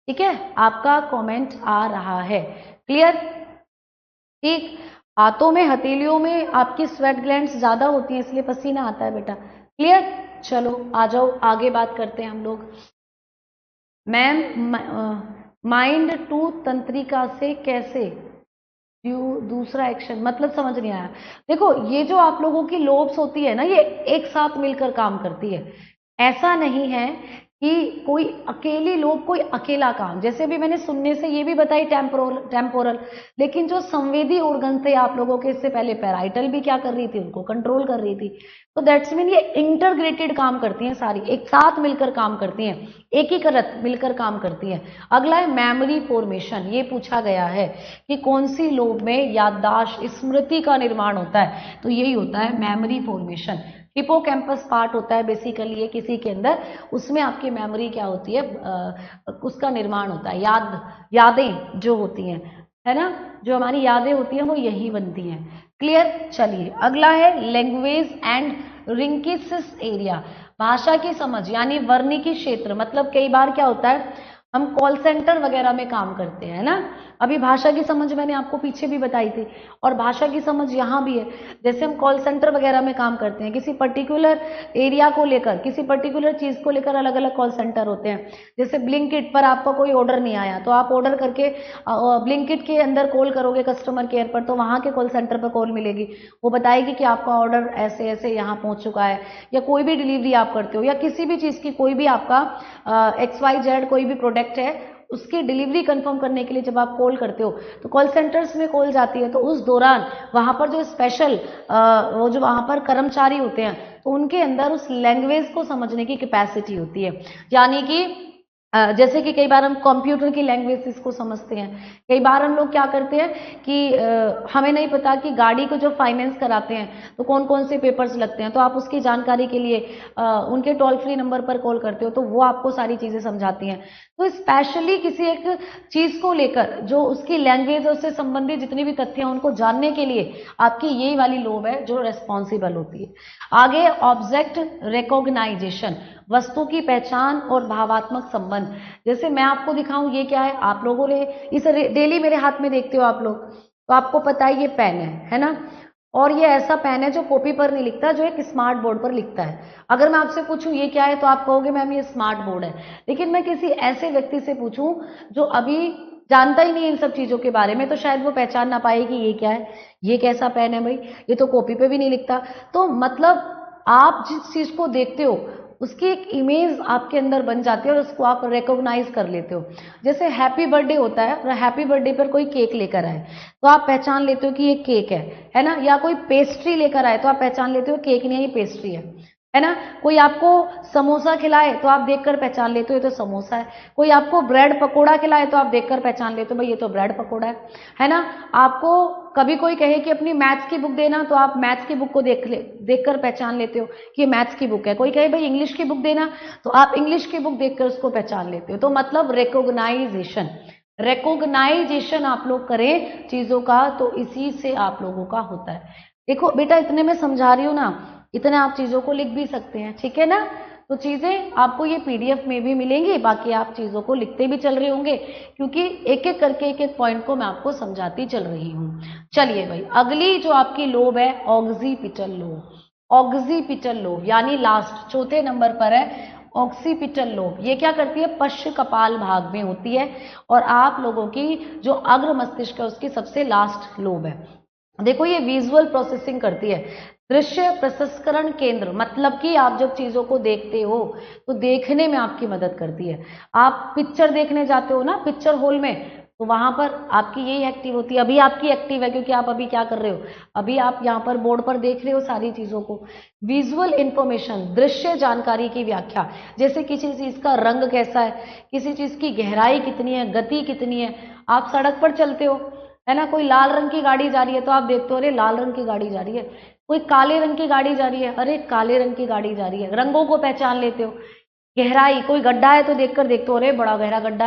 ठीक है, आपका कमेंट आ रहा है, क्लियर, ठीक। हाथों में, हथेलियों में आपकी स्वेट ग्लैंड्स ज्यादा होती हैं, इसलिए पसीना आता है बेटा, क्लियर। चलो आ जाओ, आगे बात करते हैं हम लोग। मैम, माइंड टू तंत्रिका से कैसे, दूसरा एक्शन, मतलब समझ नहीं आया। देखो, ये जो आप लोगों की लोब्स होती है ना, ये एक साथ मिलकर काम करती है, ऐसा नहीं है कि कोई अकेली लोब, कोई अकेला काम। जैसे भी मैंने सुनने से ये भी बताई टेम्पोरल, लेकिन जो संवेदी ऑर्गन थे आप लोगों के, इससे पहले पैराइटल भी क्या कर रही थी, उनको कंट्रोल कर रही थी। तो दैट्स मीन ये इंटरग्रेटेड काम करती हैं, सारी एक साथ मिलकर काम करती हैं, एकीकृत मिलकर काम करती हैं। अगला है मेमोरी फॉर्मेशन। ये पूछा गया है कि कौन सी लोब में याददाश्त, स्मृति का निर्माण होता है, तो यही होता है मेमोरी फॉर्मेशन। हिपोकैम्पस पार्ट होता है बेसिकली ये किसी के अंदर, उसमें आपकी मेमोरी क्या होती है, उसका निर्माण होता है, यादें जो होती हैं, है ना, जो हमारी यादें होती हैं वो यही बनती हैं, क्लियर। चलिए अगला है लैंग्वेज एंड रिंकिसिस एरिया, भाषा की समझ यानी वर्निकी क्षेत्र। मतलब कई बार क्या होता है, हम कॉल सेंटर वगैरह में काम करते हैं ना, अभी भाषा की समझ मैंने आपको पीछे भी बताई थी, और भाषा की समझ यहाँ भी है। जैसे हम कॉल सेंटर वगैरह में काम करते हैं, किसी पर्टिकुलर एरिया को लेकर, किसी पर्टिकुलर चीज को लेकर अलग अलग कॉल सेंटर होते हैं। जैसे ब्लिंकिट पर आपका कोई ऑर्डर नहीं आया, तो आप ऑर्डर करके ब्लिंकिट के अंदर कॉल करोगे कस्टमर केयर पर, तो वहां के कॉल सेंटर पर कॉल मिलेगी, वो बताएगी कि आपका ऑर्डर ऐसे ऐसे यहाँ पहुंच चुका है। या कोई भी डिलीवरी आप करते हो, या किसी भी चीज की, कोई भी आपका XYZ कोई भी प्रोडक्ट है, उसकी डिलीवरी कंफर्म करने के लिए जब आप कॉल करते हो, तो कॉल सेंटर्स में कॉल जाती है, तो उस दौरान वहां पर जो स्पेशल वो जो वहां पर कर्मचारी होते हैं, तो उनके अंदर उस लैंग्वेज को समझने की कैपेसिटी होती है। यानी कि जैसे कि कई बार हम कंप्यूटर की लैंग्वेज इसको समझते हैं, कई बार हम लोग क्या करते हैं कि हमें नहीं पता कि गाड़ी को जो फाइनेंस कराते हैं तो कौन कौन से पेपर्स लगते हैं, तो आप उसकी जानकारी के लिए उनके टोल फ्री नंबर पर कॉल करते हो तो वो आपको सारी चीज़ें समझाती हैं। तो स्पेशली किसी एक चीज़ को लेकर जो उसकी लैंग्वेज और उससे संबंधित जितनी भी तथ्य हैं उनको जानने के लिए आपकी यही वाली लोब है जो रेस्पॉन्सिबल होती है। आगे ऑब्जेक्ट रिकॉग्नाइजेशन, वस्तु की पहचान और भावात्मक संबंध। जैसे मैं आपको दिखाऊं ये क्या है, आप लोगों ने इसे डेली मेरे हाथ में देखते हो आप लोग, तो आपको पता है ये पेन है ना, और ये ऐसा पेन है जो कॉपी पर नहीं लिखता, जो एक स्मार्ट बोर्ड पर लिखता है। अगर मैं आपसे पूछूं ये क्या है तो आप कहोगे मैम ये स्मार्ट बोर्ड है। लेकिन मैं किसी ऐसे व्यक्ति से पूछूं जो अभी जानता ही नहीं इन सब चीजों के बारे में, तो शायद वो पहचान ना पाए कि ये क्या है, ये कैसा पेन है भाई, ये तो कॉपी पे भी नहीं लिखता। तो मतलब आप जिस चीज को देखते हो उसकी एक इमेज आपके अंदर बन जाती है और उसको आप रिकॉग्नाइज कर लेते हो। जैसे हैप्पी बर्थडे होता है और हैप्पी बर्थडे पर कोई केक लेकर आए तो आप पहचान लेते हो कि ये केक है ना, या कोई पेस्ट्री लेकर आए तो आप पहचान लेते हो केक नहीं है, ये पेस्ट्री है ना। कोई आपको समोसा खिलाए तो आप देखकर पहचान लेते हो ये तो समोसा है। कोई आपको ब्रेड पकोड़ा खिलाए तो आप देखकर पहचान लेते हो भाई ये तो ब्रेड पकोड़ा है ना। आपको कभी कोई कहे कि अपनी मैथ्स की बुक देना तो आप मैथ्स की बुक को देखकर पहचान लेते हो कि ये मैथ्स की बुक है। कोई कहे भाई इंग्लिश की बुक देना तो आप इंग्लिश की बुक देखकर उसको पहचान लेते हो। तो मतलब रिकॉग्नाइजेशन आप लोग करें चीजों का तो इसी से आप लोगों का होता है। देखो बेटा इतने में समझा रही हूँ ना, इतने आप चीजों को लिख भी सकते हैं, ठीक है ना। तो चीजें आपको ये पीडीएफ में भी मिलेंगी, बाकी आप चीजों को लिखते भी चल रहे होंगे क्योंकि एक एक करके एक एक पॉइंट को मैं आपको समझाती चल रही हूँ। चलिए भाई अगली जो आपकी लोब है ऑक्सीपिटल लोब। ऑक्सीपिटल लोब यानी लास्ट चौथे नंबर पर है ऑक्सीपिटल लोब। ये क्या करती है, पश्च कपाल भाग में होती है और आप लोगों की जो अग्र मस्तिष्क है उसकी सबसे लास्ट लोब है। देखो ये विजुअल प्रोसेसिंग करती है, दृश्य प्रसंस्करण केंद्र, मतलब कि आप जब चीजों को देखते हो तो देखने में आपकी मदद करती है। आप पिक्चर देखने जाते हो ना पिक्चर हॉल में, तो वहां पर आपकी यही एक्टिव होती है। अभी आपकी एक्टिव है क्योंकि आप अभी क्या कर रहे हो, अभी आप यहाँ पर बोर्ड पर देख रहे हो सारी चीजों को। विजुअल इंफॉर्मेशन, दृश्य जानकारी की व्याख्या, जैसे किसी चीज का रंग कैसा है, किसी चीज की गहराई कितनी है, गति कितनी है। आप सड़क पर चलते हो है ना, कोई लाल रंग की गाड़ी जा रही है तो आप देखते हो अरे लाल रंग की गाड़ी जा रही है, कोई काले रंग की गाड़ी जा रही है, अरे काले रंग की गाड़ी जा रही है। रंगों को पहचान लेते हो। गहराई, कोई गड्ढा है तो देखकर देखते हो अरे बड़ा गहरा गड्ढा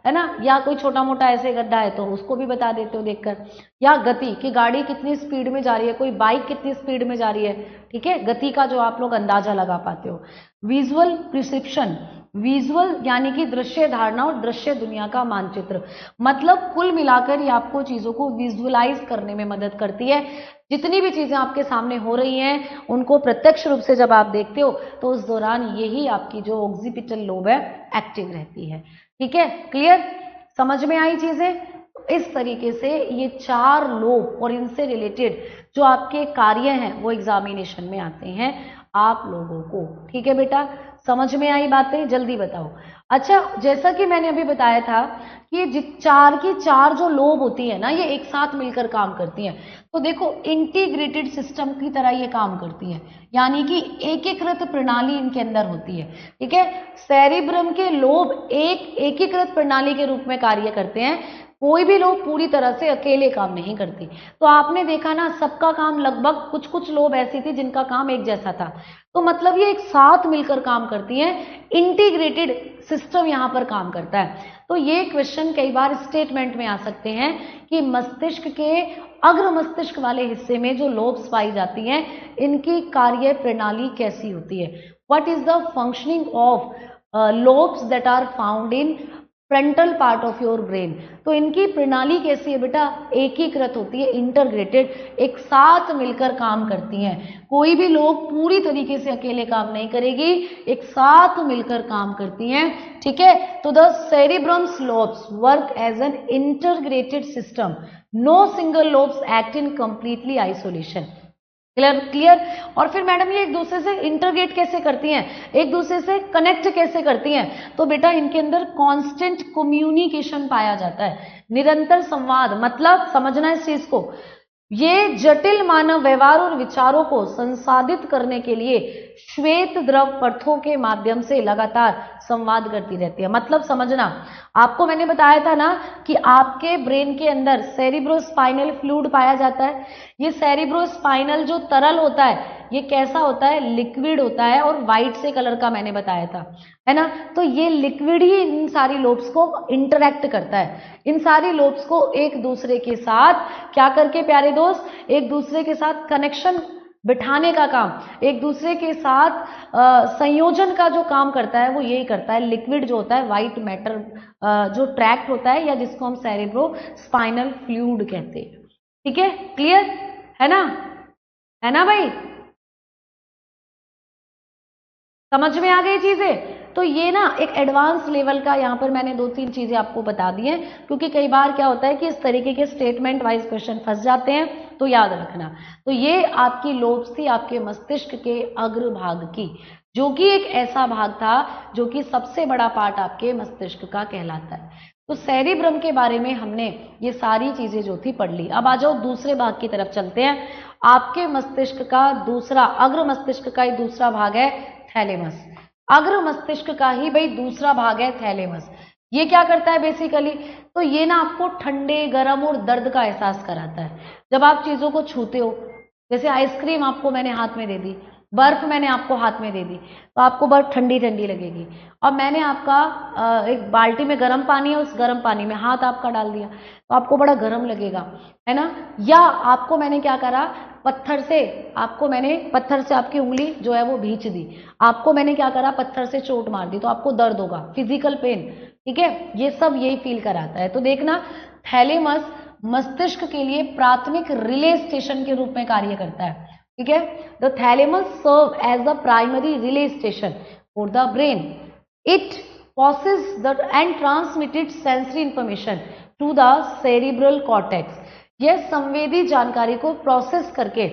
है ना, या कोई छोटा मोटा ऐसे गड्ढा है तो उसको भी बता देते हो देखकर। या गति कि गाड़ी कितनी स्पीड में जा रही है, कोई बाइक कितनी स्पीड में जा रही है, ठीक है, गति का जो आप लोग अंदाजा लगा पाते हो। विजुअल प्रिसेप्शन, विजुअल यानी कि दृश्य धारणा और दृश्य दुनिया का मानचित्र, मतलब कुल मिलाकर ये आपको चीजों को विजुअलाइज करने में मदद करती है। जितनी भी चीजें आपके सामने हो रही हैं उनको प्रत्यक्ष रूप से जब आप देखते हो तो उस दौरान यही आपकी जो ऑक्सीपिटल लोब है एक्टिव रहती है। ठीक है, क्लियर, समझ में आई चीजें। इस तरीके से ये 4 लोब और इनसे रिलेटेड जो आपके कार्य हैं वो एग्जामिनेशन में आते हैं आप लोगों को। ठीक है बेटा, समझ में आई बातें, जल्दी बताओ। अच्छा, जैसा कि मैंने अभी बताया था कि 4 की 4 जो लोब होती है ना ये एक साथ मिलकर काम करती हैं। तो देखो इंटीग्रेटेड सिस्टम की तरह ये काम करती है, यानी कि एकीकृत प्रणाली इनके अंदर होती है। ठीक है, सेरिब्रम के लोब एक एकीकृत प्रणाली के रूप में कार्य करते हैं। कोई भी लोब पूरी तरह से अकेले काम नहीं करती। तो आपने देखा ना सबका काम लगभग, कुछ कुछ लोब ऐसी थी जिनका काम एक जैसा था, तो मतलब ये एक साथ मिलकर काम करती हैं। इंटीग्रेटेड सिस्टम यहाँ पर काम करता है। तो ये क्वेश्चन कई बार स्टेटमेंट में आ सकते हैं कि मस्तिष्क के अग्र मस्तिष्क वाले हिस्से में जो लोब्स पाई जाती हैं इनकी कार्य प्रणाली कैसी होती है। What is the functioning of lobes that are found in frontal part of your brain. तो इनकी प्रणाली कैसी है बेटा, एकीकृत होती है, इंटरग्रेटेड, एक साथ मिलकर काम करती हैं। कोई भी लोग पूरी तरीके से अकेले काम नहीं करेगी, एक साथ मिलकर काम करती हैं। ठीक है, तो the cerebrum's lobes work as an integrated system, no single lobes act in completely isolation. Clear. और फिर मैडम ये एक दूसरे से इंटरग्रेट कैसे करती हैं, एक दूसरे से कनेक्ट कैसे करती हैं। तो बेटा इनके अंदर कांस्टेंट कम्युनिकेशन पाया जाता है, निरंतर संवाद। मतलब समझना इस चीज को, ये जटिल मानव व्यवहार और विचारों को संसाधित करने के लिए श्वेत द्रव पर्थों के माध्यम से लगातार संवाद करती रहती है। मतलब समझना, आपको मैंने बताया था ना कि आपके ब्रेन के अंदर सेरिब्रोस्पाइनल फ्लूइड पाया जाता है। ये सेरिब्रोस्पाइनल जो तरल होता है ये कैसा होता है, लिक्विड होता है और व्हाइट से कलर का मैंने बताया था, है ना। तो ये लिक्विड ही इन सारी लोब्स को इंटरेक्ट करता है, इन सारी लोब्स को एक दूसरे के साथ क्या करके प्यारे दोस्त, एक दूसरे के साथ कनेक्शन बिठाने का काम, एक दूसरे के साथ संयोजन का जो काम करता है वो यही करता है। लिक्विड जो होता है, व्हाइट मैटर जो ट्रैक्ट होता है या जिसको हम सेरेब्रो स्पाइनल फ्लूइड कहते हैं। ठीक है, क्लियर है ना, है ना भाई, समझ में आ गई चीजें। तो ये ना एक एडवांस लेवल का, यहाँ पर मैंने 2-3 चीजें आपको बता दी हैं, क्योंकि कई बार क्या होता है कि इस तरीके के स्टेटमेंट वाइज क्वेश्चन फंस जाते हैं, तो याद रखना। तो ये आपकी लोब्स थी आपके मस्तिष्क के अग्रभाग की, जो कि एक ऐसा भाग था जो कि सबसे बड़ा पार्ट आपके मस्तिष्क का कहलाता है। तो सेरिब्रम के बारे में हमने ये सारी चीजें जो थी पढ़ ली। अब आ जाओ दूसरे भाग की तरफ चलते हैं। आपके मस्तिष्क का दूसरा, अग्र मस्तिष्क का ही दूसरा भाग है थैलेमस। अग्र मस्तिष्क का ही भाई दूसरा भाग है थैलेमस। ये क्या करता है बेसिकली, तो ये ना आपको ठंडे, गर्म और दर्द का एहसास कराता है। जब आप चीजों को छूते हो, जैसे आइसक्रीम आपको मैंने हाथ में दे दी, बर्फ मैंने आपको हाथ में दे दी, तो आपको बर्फ ठंडी ठंडी लगेगी। और मैंने आपका एक बाल्टी में गर्म पानी है, उस गर्म पानी में हाथ आपका डाल दिया तो आपको बड़ा गर्म लगेगा, है ना। या आपको मैंने क्या करा, पत्थर से आपकी उंगली जो है वो भींच दी, आपको मैंने क्या करा, पत्थर से चोट मार दी, तो आपको दर्द होगा, फिजिकल पेन। ठीक है, ये सब यही फील कराता है। तो देखना, थैलेमस मस्तिष्क के लिए प्राथमिक रिले स्टेशन के रूप में कार्य करता है। ठीक है, the thalamus serve as the primary relay station for the brain. It processes the and transmitted sensory information to the cerebral cortex। यह संवेदी जानकारी को प्रोसेस करके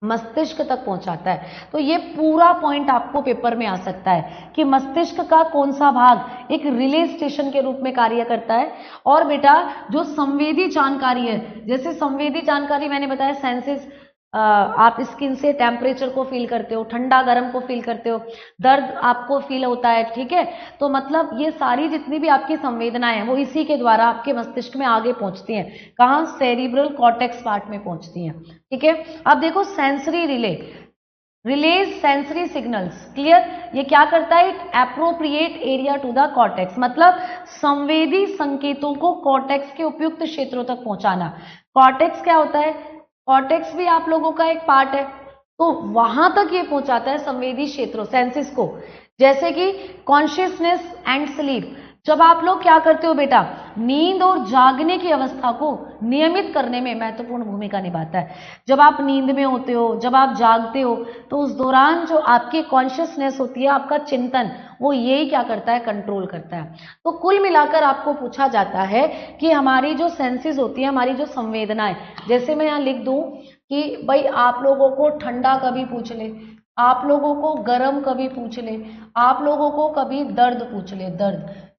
मस्तिष्क तक पहुंचाता है। तो ये पूरा पॉइंट आपको पेपर में आ सकता है कि मस्तिष्क का कौन सा भाग एक रिले स्टेशन के रूप में कार्य करता है। और बेटा जो संवेदी जानकारी है, जैसे संवेदी जानकारी मैंने बताया सेंसेस, आप स्किन से टेम्परेचर को फील करते हो, ठंडा गर्म को फील करते हो, दर्द आपको फील होता है। ठीक है, तो मतलब ये सारी जितनी भी आपकी संवेदनाएं हैं वो इसी के द्वारा आपके मस्तिष्क में आगे पहुंचती हैं। कहाँ, सेरिब्रल कॉर्टेक्स पार्ट में पहुंचती हैं। ठीक है, अब देखो sensory relays sensory signals. Clear, ये क्या करता है, it appropriate area to the cortex, मतलब संवेदी संकेतों को कॉर्टेक्स के उपयुक्त क्षेत्रों तक पहुंचाना। कॉर्टेक्स क्या होता है, कॉर्टेक्स भी आप लोगों का एक पार्ट है, तो वहां तक ये पहुंचाता है संवेदी क्षेत्रों, सेंसेस को। जैसे कि कॉन्शियसनेस एंड स्लीप, जब आप लोग क्या करते हो बेटा, नींद और जागने की अवस्था को नियमित करने में महत्वपूर्ण भूमिका निभाता है। जब आप नींद में होते हो, जब आप जागते हो, तो उस दौरान जो आपकी कॉन्शियसनेस होती है, आपका चिंतन, वो यही क्या करता है, कंट्रोल करता है। तो कुल मिलाकर आपको पूछा जाता है कि हमारी जो सेंसेस होती है, हमारी जो संवेदनाएं, जैसे मैं यहाँ लिख दूं कि भाई आप लोगों को ठंडा कभी पूछ ले, आप लोगों को गर्म कभी पूछ ले, आप लोगों को कभी दर्द पूछ ले।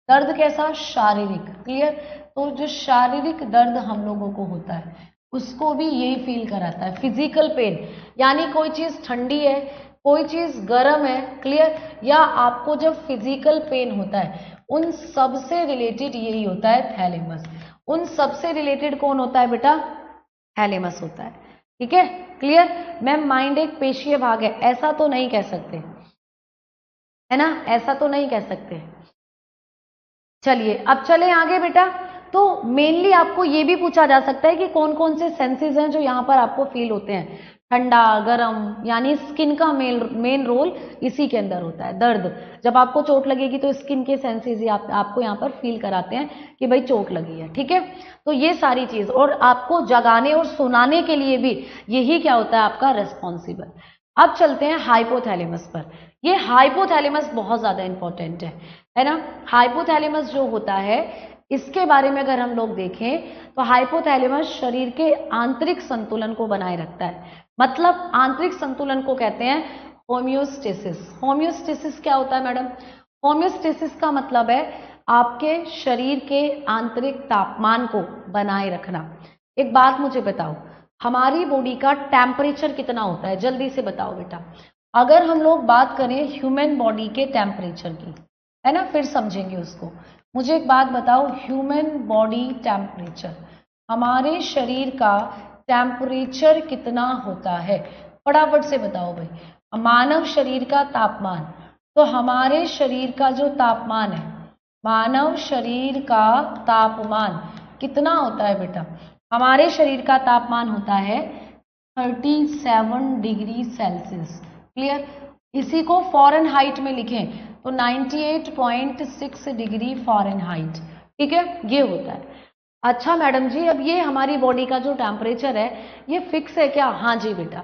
दर्द कैसा, शारीरिक। क्लियर, तो जो शारीरिक दर्द हम लोगों को होता है उसको भी यही फील कराता है, फिजिकल पेन। यानी कोई चीज ठंडी है, कोई चीज गर्म है, क्लियर, या आपको जब फिजिकल पेन होता है, उन सब से रिलेटेड यही होता है थैलेमस। उन सब से रिलेटेड कौन होता है बेटा, थैलेमस होता है। ठीक है, क्लियर। मैम माइंड एक पेशीय भाग है, ऐसा तो नहीं कह सकते, है ना, ऐसा तो नहीं कह सकते। चलिए अब चले आगे बेटा। तो मेनली आपको ये भी पूछा जा सकता है कि कौन कौन से सेंसेस हैं जो यहाँ पर आपको फील होते हैं, ठंडा गरम, यानी स्किन का मेन रोल इसी के अंदर होता है। दर्द, जब आपको चोट लगेगी तो स्किन के सेंसेस ही आपको यहाँ पर फील कराते हैं कि भाई चोट लगी है। ठीक है, तो ये सारी चीज, और आपको जगाने और सुनाने के लिए भी यही क्या होता है, आपका रेस्पॉन्सिबल। अब चलते हैं हाइपोथैलेमस पर। ये हाइपोथैलेमस बहुत ज्यादा इंपॉर्टेंट है ना। हाइपोथैलेमस जो होता है, इसके बारे में अगर हम लोग देखें तो हाइपोथैलेमस शरीर के आंतरिक संतुलन को बनाए रखता है। मतलब आंतरिक संतुलन को कहते हैं होम्योस्टेसिस। होम्योस्टेसिस क्या होता है मैडम, होम्योस्टेसिस का मतलब है आपके शरीर के आंतरिक तापमान को बनाए रखना। एक बात मुझे बताओ, हमारी बॉडी का टेम्परेचर कितना होता है, जल्दी से बताओ बेटा। अगर हम लोग बात करें ह्यूमन बॉडी के टेम्परेचर की, है ना, फिर समझेंगे उसको। मुझे एक बात बताओ, ह्यूमन बॉडी टेम्परेचर, हमारे शरीर का टेम्परेचर कितना होता है? फटाफट से बताओ भाई। मानव शरीर का तापमान, तो हमारे शरीर का जो तापमान है, मानव शरीर का तापमान कितना होता है बेटा? हमारे शरीर का तापमान होता है 37 डिग्री सेल्सियस। क्लियर? इसी को फॉरेनहाइट में लिखें तो 98.6 डिग्री फॉरेनहाइट। ठीक है, ये होता है। अच्छा मैडम जी, अब ये हमारी बॉडी का जो टेम्परेचर है ये फिक्स है क्या? हाँ जी बेटा।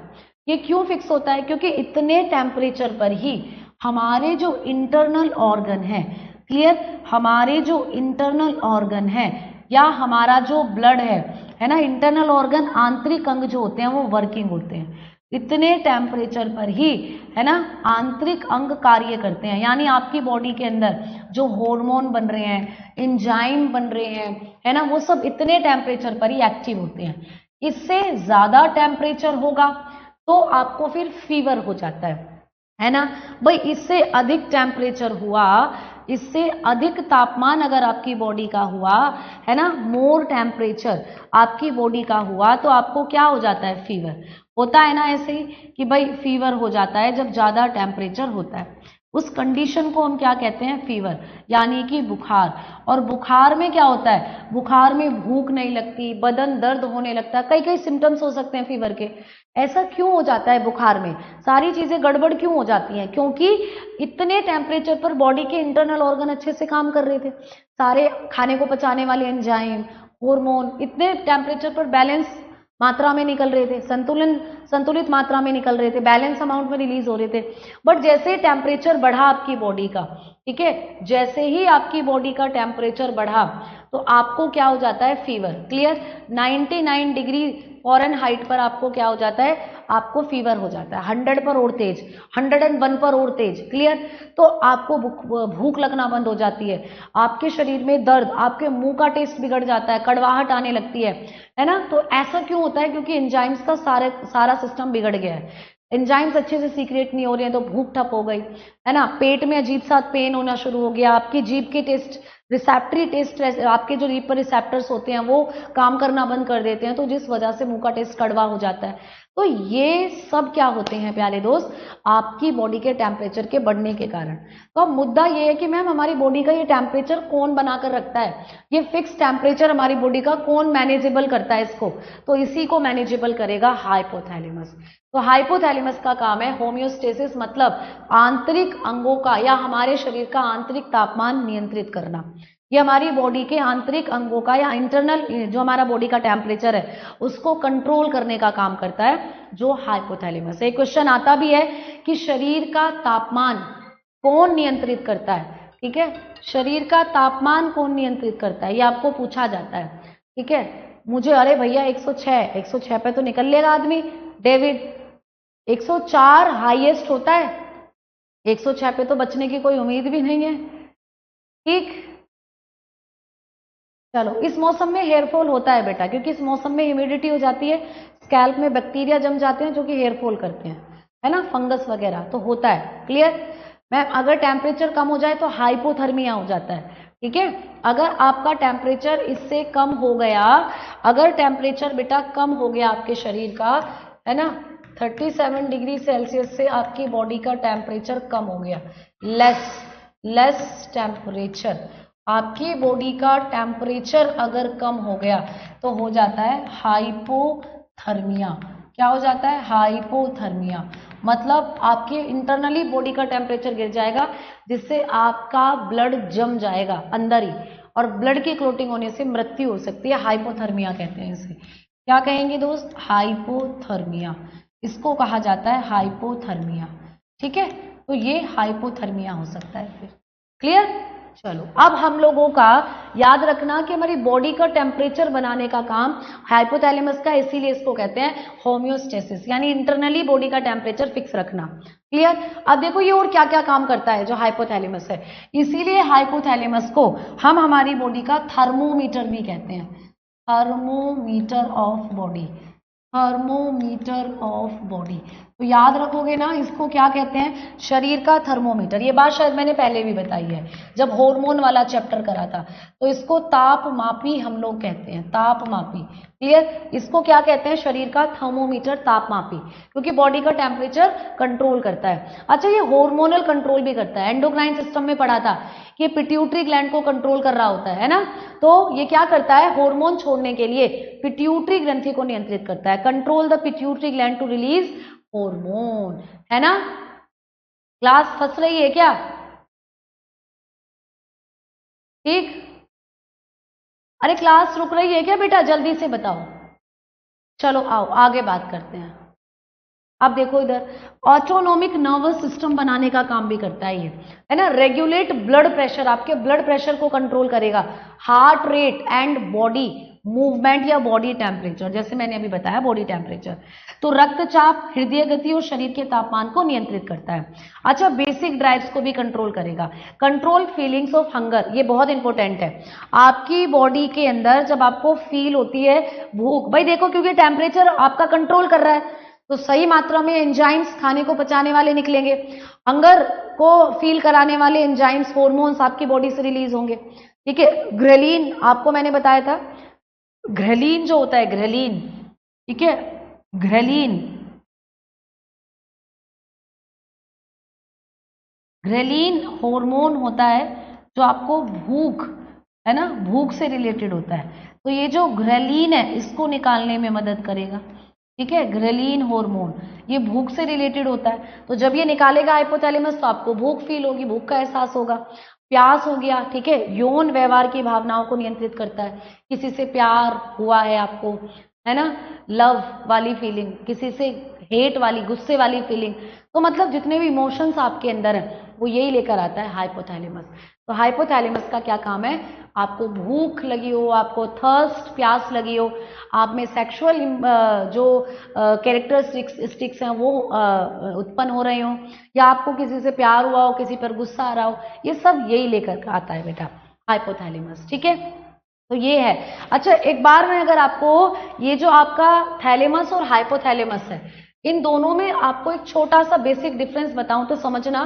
ये क्यों फिक्स होता है? क्योंकि इतने टेम्परेचर पर ही हमारे जो इंटरनल ऑर्गन है, क्लियर, हमारे जो इंटरनल ऑर्गन है या हमारा जो ब्लड है ना, इंटरनल ऑर्गन, आंतरिक अंग जो होते हैं वो वर्किंग होते हैं। इतने टेम्परेचर पर ही, है ना, आंतरिक अंग कार्य करते हैं। यानी आपकी बॉडी के अंदर जो हार्मोन बन रहे हैं, एंजाइम बन रहे हैं, है ना, वो सब इतने टेम्परेचर पर ही एक्टिव होते हैं। इससे ज्यादा टेम्परेचर होगा तो आपको फिर फीवर हो जाता है ना भाई। इससे अधिक टेम्परेचर हुआ, इससे अधिक तापमान अगर आपकी बॉडी का हुआ, है ना, मोर टेम्परेचर आपकी बॉडी का हुआ, तो आपको क्या हो जाता है? फीवर होता है ना। ऐसे ही कि भाई फीवर हो जाता है जब ज्यादा टेम्परेचर होता है। उस कंडीशन को हम क्या कहते हैं? फीवर, यानी कि बुखार। और बुखार में क्या होता है? बुखार में भूख नहीं लगती, बदन दर्द होने लगता है, कई कई सिम्टम्स हो सकते हैं फीवर के। ऐसा क्यों हो जाता है? बुखार में सारी चीजें गड़बड़ क्यों हो जाती हैं? क्योंकि इतने टेम्परेचर पर बॉडी के इंटरनल ऑर्गन अच्छे से काम कर रहे थे, सारे खाने को पचाने वाले एंजाइम, हार्मोन इतने टेम्परेचर पर बैलेंस मात्रा में निकल रहे थे, संतुलित मात्रा में निकल रहे थे, बैलेंस अमाउंट में रिलीज हो रहे थे। बट जैसे टेम्परेचर बढ़ा आपकी बॉडी का, ठीक है, जैसे ही आपकी बॉडी का टेम्परेचर बढ़ा तो आपको क्या हो जाता है? फीवर। क्लियर? 99 डिग्री फॉरेनहाइट पर आपको क्या हो जाता है? आपको फीवर हो जाता है। 100 पर और तेज, 101 पर और तेज। क्लियर? तो आपको भूख लगना बंद हो जाती है, आपके शरीर में दर्द, आपके मुंह का टेस्ट बिगड़ जाता है, कड़वाहट आने लगती है ना। तो ऐसा क्यों होता है? क्योंकि एंजाइम्स का सारा सिस्टम बिगड़ गया है। एंजाइम्स अच्छे से सीक्रेट नहीं हो रहे हैं तो भूख ठप हो गई, है ना। पेट में अजीब सा पेन होना शुरू हो गया, आपकी जीभ के टेस्ट, रिसेप्टरी टेस्ट, आपके जो जीभ पर रिसेप्टर्स होते हैं वो काम करना बंद कर देते हैं, तो जिस वजह से मुंह का टेस्ट कड़वा हो जाता है। तो ये सब क्या होते हैं प्यारे दोस्त? आपकी बॉडी के टेम्परेचर के बढ़ने के कारण। तो अब मुद्दा ये है कि मैम हमारी बॉडी का ये टेम्परेचर कौन बनाकर रखता है? ये फिक्स टेम्परेचर हमारी बॉडी का कौन मैनेजेबल करता है इसको? तो इसी को मैनेजेबल करेगा हाइपोथैलेमस। तो हाइपोथैलेमस का काम है होम्योस्टेसिस, मतलब आंतरिक अंगों का या हमारे शरीर का आंतरिक तापमान नियंत्रित करना। ये हमारी बॉडी के आंतरिक अंगों का या इंटरनल जो हमारा बॉडी का टेम्परेचर है उसको कंट्रोल करने का काम करता है जो हाइपोथैलेमस है। एक क्वेश्चन आता भी है कि शरीर का तापमान कौन नियंत्रित करता है? ठीक है, शरीर का तापमान कौन नियंत्रित करता है, ये आपको पूछा जाता है। ठीक है, मुझे, अरे भैया 106 पे तो निकल लेगा आदमी। डेविड, 104 हाईएस्ट होता है, 106 पे तो बचने की कोई उम्मीद भी नहीं है। ठीक, चलो, इस मौसम में हेयरफॉल होता है बेटा, क्योंकि इस मौसम में ह्यूमिडिटी हो जाती है, स्कैल्प में बैक्टीरिया जम जाते हैं जो कि हेयरफॉल करते हैं, है ना, फंगस वगैरह, तो होता है। Clear ma'am? अगर टेम्परेचर कम हो जाए तो हाइपोथर्मिया हो जाता है। ठीक है, अगर आपका टेम्परेचर इससे कम हो गया, अगर टेम्परेचर बेटा कम हो गया आपके शरीर का, है ना, 37 डिग्री सेल्सियस से आपकी बॉडी का टेम्परेचर कम हो गया, लेस टेम्परेचर, आपकी बॉडी का टेम्परेचर अगर कम हो गया तो हो जाता है हाइपोथर्मिया। क्या हो जाता है? हाइपोथर्मिया। मतलब आपके इंटरनली बॉडी का टेम्परेचर गिर जाएगा, जिससे आपका ब्लड जम जाएगा अंदर ही, और ब्लड की क्लोटिंग होने से मृत्यु हो सकती है। हाइपोथर्मिया कहते हैं इसे। क्या कहेंगे दोस्त? हाइपोथर्मिया, इसको कहा जाता है हाइपोथर्मिया। ठीक है, तो ये हाइपोथर्मिया हो सकता है फिर। क्लियर? चलो, अब हम लोगों का याद रखना कि हमारी बॉडी का टेम्परेचर बनाने का काम हाइपोथैलेमस का, इसीलिए इसको कहते हैं होम्योस्टेसिस, यानी इंटरनली बॉडी का टेम्परेचर फिक्स रखना। क्लियर? अब देखो ये और क्या क्या काम करता है जो हाइपोथैलेमस है। इसीलिए हाइपोथैलेमस को हम हमारी बॉडी का थर्मोमीटर भी कहते हैं, thermometer of body. Thermometer of body. तो याद रखोगे ना, इसको क्या कहते हैं, शरीर का थर्मोमीटर। ये बात शायद मैंने पहले भी बताई है जब हार्मोन वाला चैप्टर करा था। तो इसको तापमापी हम लोग कहते हैं, तापमापी। क्लियर? इसको क्या कहते हैं, शरीर का थर्मोमीटर, तापमापी, क्योंकि बॉडी का टेम्परेचर कंट्रोल करता है। अच्छा, ये हार्मोनल कंट्रोल भी करता है। एंडोक्राइन सिस्टम में पढ़ा था कि पिट्यूटरी ग्लैंड को कंट्रोल कर रहा होता है ना। तो ये क्या करता है, हार्मोन छोड़ने के लिए पिट्यूटरी ग्रंथि को नियंत्रित करता है। Control the pituitary gland to release hormone, है ना। क्लास फंस रही है क्या? ठीक? अरे क्लास रुक रही है क्या बेटा? जल्दी से बताओ। चलो आओ आगे बात करते हैं। अब देखो इधर, ऑटोनोमिक नर्वस सिस्टम बनाने का काम भी करता है ये, है ना। रेगुलेट ब्लड प्रेशर, आपके ब्लड प्रेशर को कंट्रोल करेगा। Heart rate and body movement या बॉडी टेम्परेचर, जैसे मैंने अभी बताया बॉडी टेम्परेचर। तो रक्तचाप, हृदय गति और शरीर के तापमान को नियंत्रित करता है। अच्छा, बेसिक ड्राइव्स को भी कंट्रोल करेगा। कंट्रोल फीलिंग्स ऑफ हंगर, ये बहुत इंपॉर्टेंट है। आपकी बॉडी के अंदर जब आपको फील होती है भूख, भाई देखो क्योंकि टेम्परेचर आपका कंट्रोल कर रहा है, तो सही मात्रा में एंजाइम्स, खाने को पचाने वाले निकलेंगे। हंगर को फील कराने वाले एंजाइम्स, हार्मोन्स आपकी बॉडी से रिलीज होंगे। ठीक है, ग्रेलिन आपको मैंने बताया था, ग्रेलिन जो होता है, ग्रेलिन, ठीक है, ग्रेलिन, ग्रेलिन हार्मोन होता है जो आपको भूख, है ना, भूख से रिलेटेड होता है। तो ये जो ग्रेलिन है इसको निकालने में मदद करेगा। ठीक है, ग्रेलिन हार्मोन ये भूख से रिलेटेड होता है। तो जब ये निकालेगा हाइपोथैलेमस तो आपको भूख फील होगी, भूख का एहसास होगा। प्यास हो गया, ठीक है, यौन व्यवहार की भावनाओं को नियंत्रित करता है। किसी से प्यार हुआ है आपको, है ना, लव वाली फीलिंग, किसी से हेट वाली, गुस्से वाली फीलिंग, तो मतलब जितने भी इमोशंस आपके अंदर हैं वो यही लेकर आता है हाइपोथैलेमस। तो हाइपोथैलेमस का क्या काम है, आपको भूख लगी हो, आपको थर्स्ट, प्यास लगी हो, आप में सेक्सुअल जो कैरेक्टरिस्टिक्स हैं वो उत्पन्न हो रहे हो, या आपको किसी से प्यार हुआ हो, किसी पर गुस्सा आ रहा हो, ये सब यही लेकर आता है बेटा हाइपोथैलेमस। ठीक है, तो ये है। अच्छा, एक बार में अगर आपको ये जो आपका थैलेमस और हाइपोथैलेमस है, इन दोनों में आपको एक छोटा सा बेसिक डिफरेंस बताऊं तो समझना।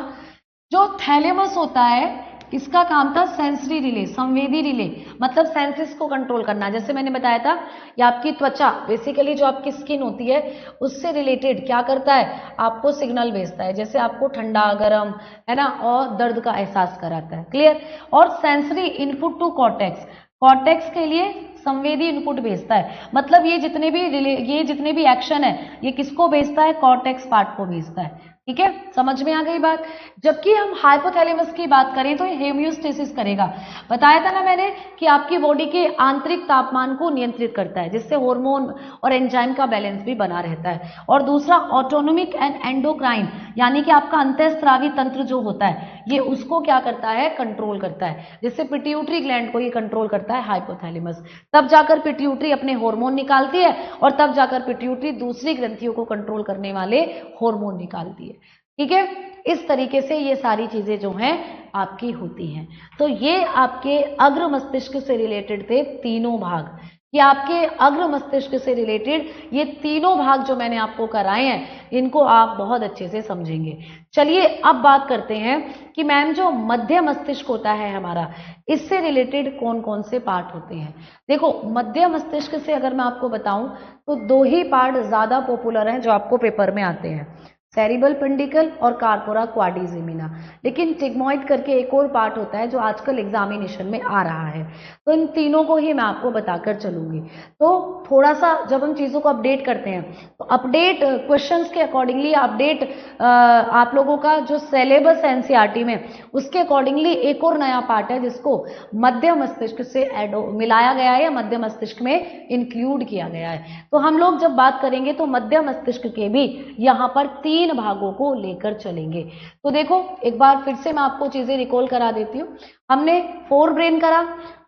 जो थैलेमस होता है इसका काम था सेंसरी रिले, संवेदी रिले, मतलब सेंसेस को कंट्रोल करना। जैसे मैंने बताया था, ये आपकी त्वचा, बेसिकली जो आपकी स्किन होती है उससे रिलेटेड क्या करता है, आपको सिग्नल भेजता है, जैसे आपको ठंडा गर्म, है ना, और दर्द का एहसास कराता है। क्लियर? और sensory input to cortex, cortex के लिए संवेदी इनपुट भेजता है। मतलब ये जितने भी एक्शन है ये किसको भेजता है, कॉर्टेक्स पार्ट को भेजता है। ठीक है, समझ में आ गई बात। जबकि हम हाइपोथैलेमस की बात करें तो ये हेमियोस्टेसिस करेगा। बताया था ना मैंने कि आपकी बॉडी के आंतरिक तापमान को नियंत्रित करता है, जिससे हार्मोन और एंजाइम का बैलेंस भी बना रहता है। और दूसरा ऑटोनोमिक एंड एंडोक्राइन, यानी कि आपका अंतःस्रावी तंत्र जो होता है ये उसको क्या करता है, कंट्रोल करता है, जिससे पिट्यूटरी ग्लैंड को ये कंट्रोल करता है हाइपोथैलेमस। तब जाकर पिट्यूटरी अपने हार्मोन निकालती है और तब जाकर पिट्यूटरी दूसरी ग्रंथियों को कंट्रोल करने वाले हार्मोन निकालती है। ठीक है, इस तरीके से ये सारी चीजें जो हैं आपकी होती हैं। तो ये आपके अग्र मस्तिष्क से रिलेटेड थे तीनों भाग। ये आपके अग्र मस्तिष्क से रिलेटेड ये तीनों भाग जो मैंने आपको कराए हैं, इनको आप बहुत अच्छे से समझेंगे। चलिए अब बात करते हैं कि मैम जो मध्य मस्तिष्क होता है हमारा, इससे रिलेटेड कौन कौन से पार्ट होते हैं। देखो, मध्य मस्तिष्क से अगर मैं आपको बताऊं तो दो ही पार्ट ज्यादा पॉपुलर हैं जो आपको पेपर में आते हैं, सेरिबल पेंडिकल और कार्पोरा क्वाड्रिजेमिना। लेकिन टिग्मोइड करके एक और पार्ट होता है जो आजकल एग्जामिनेशन में आ रहा है। तो इन तीनों को ही मैं आपको बताकर चलूंगी। तो थोड़ा सा जब हम चीज़ों को अपडेट करते हैं तो अपडेट क्वेश्चंस के अकॉर्डिंगली अपडेट आप लोगों का जो सिलेबस एनसीईआरटी में, उसके अकॉर्डिंगली एक और नया पार्ट है जिसको मध्य मस्तिष्क से मिलाया गया है या मध्य मस्तिष्क में इंक्लूड किया गया है। तो हम लोग जब बात करेंगे तो मध्य मस्तिष्क के भी यहाँ पर तीन भागों को लेकर चलेंगे। तो देखो एक बार फिर से मैं आपको चीजें रिकॉल करा देती हूँ। हमने फोर ब्रेन करा,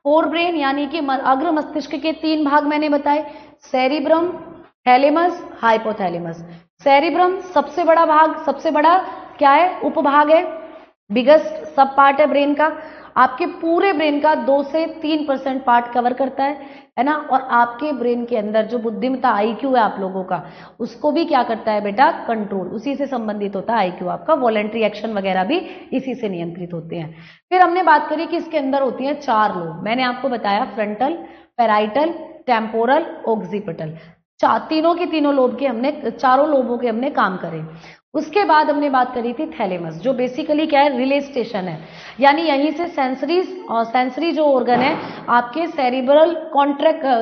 फोर ब्रेन यानी कि अग्र मस्तिष्क के तीन भाग मैंने बताए, सेरिब्रम, थैलेमस, हाइपोथैलेमस। सेरिब्रम सबसे बड़ा भाग, सबसे बड़ा क्या है, उपभाग है, बिगेस्ट सब पार्ट है ब्रेन का। आपके पूरे ब्रेन का 2 से 3% पार्ट कवर करता है ना। और आपके ब्रेन के अंदर जो बुद्धिमत्ता आईक्यू है आप लोगों का, उसको भी क्या करता है बेटा, कंट्रोल, उसी से संबंधित होता है आईक्यू आपका। वॉलेंट्री एक्शन वगैरह भी इसी से नियंत्रित होते हैं। फिर हमने बात करी कि इसके अंदर होती हैं 4 लोब। मैंने आपको बताया फ्रंटल, पैराइटल, टेम्पोरल, ऑक्सीपिटल, तीनों के तीनों लोब के हमने, चारों लोबों के हमने काम करे। उसके बाद हमने बात करी थी थैलेमस, जो बेसिकली क्या है, रिले स्टेशन है, यानी यहीं से सेंसरी जो ऑर्गन है आपके सेरिब्रल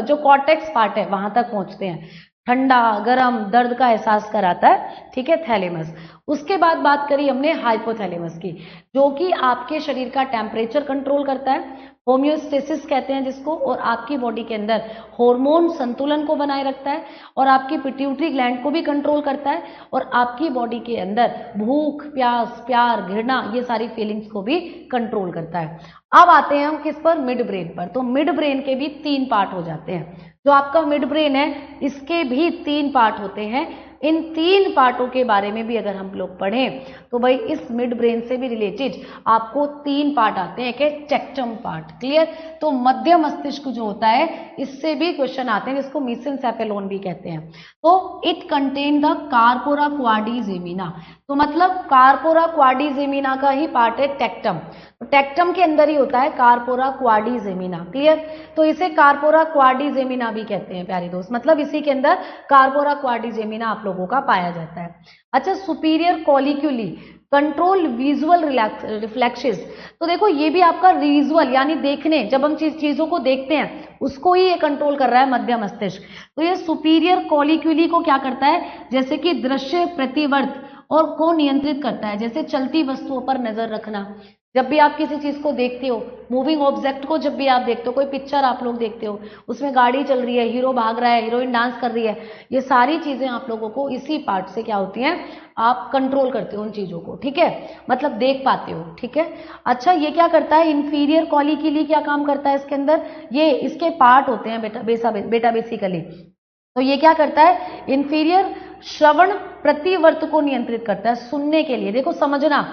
जो कॉर्टेक्स पार्ट है वहां तक पहुंचते हैं, ठंडा गरम दर्द का एहसास कराता है, ठीक है, थैलेमस। उसके बाद बात करी हमने हाइपोथैलेमस की, जो कि आपके शरीर का टेम्परेचर कंट्रोल करता है, होम्योस्टेसिस कहते हैं जिसको, और आपकी बॉडी के अंदर हार्मोन संतुलन को बनाए रखता है, और आपकी पिट्यूटरी ग्लैंड को भी कंट्रोल करता है, और आपकी बॉडी के अंदर भूख, प्यास, प्यार, घृणा, ये सारी फीलिंग्स को भी कंट्रोल करता है। अब आते हैं हम किस पर, मिड ब्रेन पर। तो मिड ब्रेन के भी 3 पार्ट हो जाते हैं। जो आपका मिड ब्रेन है इसके भी 3 पार्ट होते हैं। इन 3 पार्टों के बारे में भी अगर हम लोग पढ़ें तो भाई इस मिड ब्रेन से भी रिलेटेड आपको 3 पार्ट आते हैं कि टेक्टम पार्ट, क्लियर। तो मध्य मस्तिष्क जो होता है इससे भी क्वेश्चन आते हैं, जिसको मेसेनसेफेलोन भी कहते हैं। तो it contain the corpora quadrigemina, तो मतलब कार्पोरा क्वाड्रिजेमिना का ही पार्ट है टेक्टम। तो टेक्टम के अंदर ही होता है कार्पोरा क्वाड्रिजेमिना, क्लियर। तो इसे कार्पोरा क्वाड्रिजेमिना भी कहते हैं प्यारे दोस्त, मतलब इसी के अंदर कार्पोरा क्वाड्रिजेमिना आप लोगों का पाया जाता है। अच्छा, सुपीरियर कॉलिक्यूली कंट्रोल विजुअल रिफ्लेक्सेस, तो देखो ये भी आपका विजुअल यानी देखने, जब हम चीजों को देखते हैं उसको ही ये कंट्रोल कर रहा है मध्य मस्तिष्क। तो ये सुपीरियर कॉलिक्यूली को क्या करता है, जैसे कि दृश्य प्रतिवर्त और को नियंत्रित करता है, जैसे चलती वस्तुओं पर नजर रखना। जब भी आप किसी चीज को देखते हो, मूविंग ऑब्जेक्ट को जब भी आप देखते हो, कोई पिक्चर आप लोग देखते हो, उसमें गाड़ी चल रही है, हीरो भाग रहा है, हीरोइन डांस कर रही है, ये सारी चीजें आप लोगों को इसी पार्ट से क्या होती हैं, आप कंट्रोल करते हो उन चीजों को, ठीक है, मतलब देख पाते हो, ठीक है। अच्छा, ये क्या करता है, इंफीरियर कॉलिक्यूली क्या काम करता है इसके अंदर, ये इसके पार्ट होते हैं बेटा बेसिकली। तो ये क्या करता है, इंफीरियर श्रवण प्रतिवर्त को नियंत्रित करता है, सुनने के लिए। देखो समझना,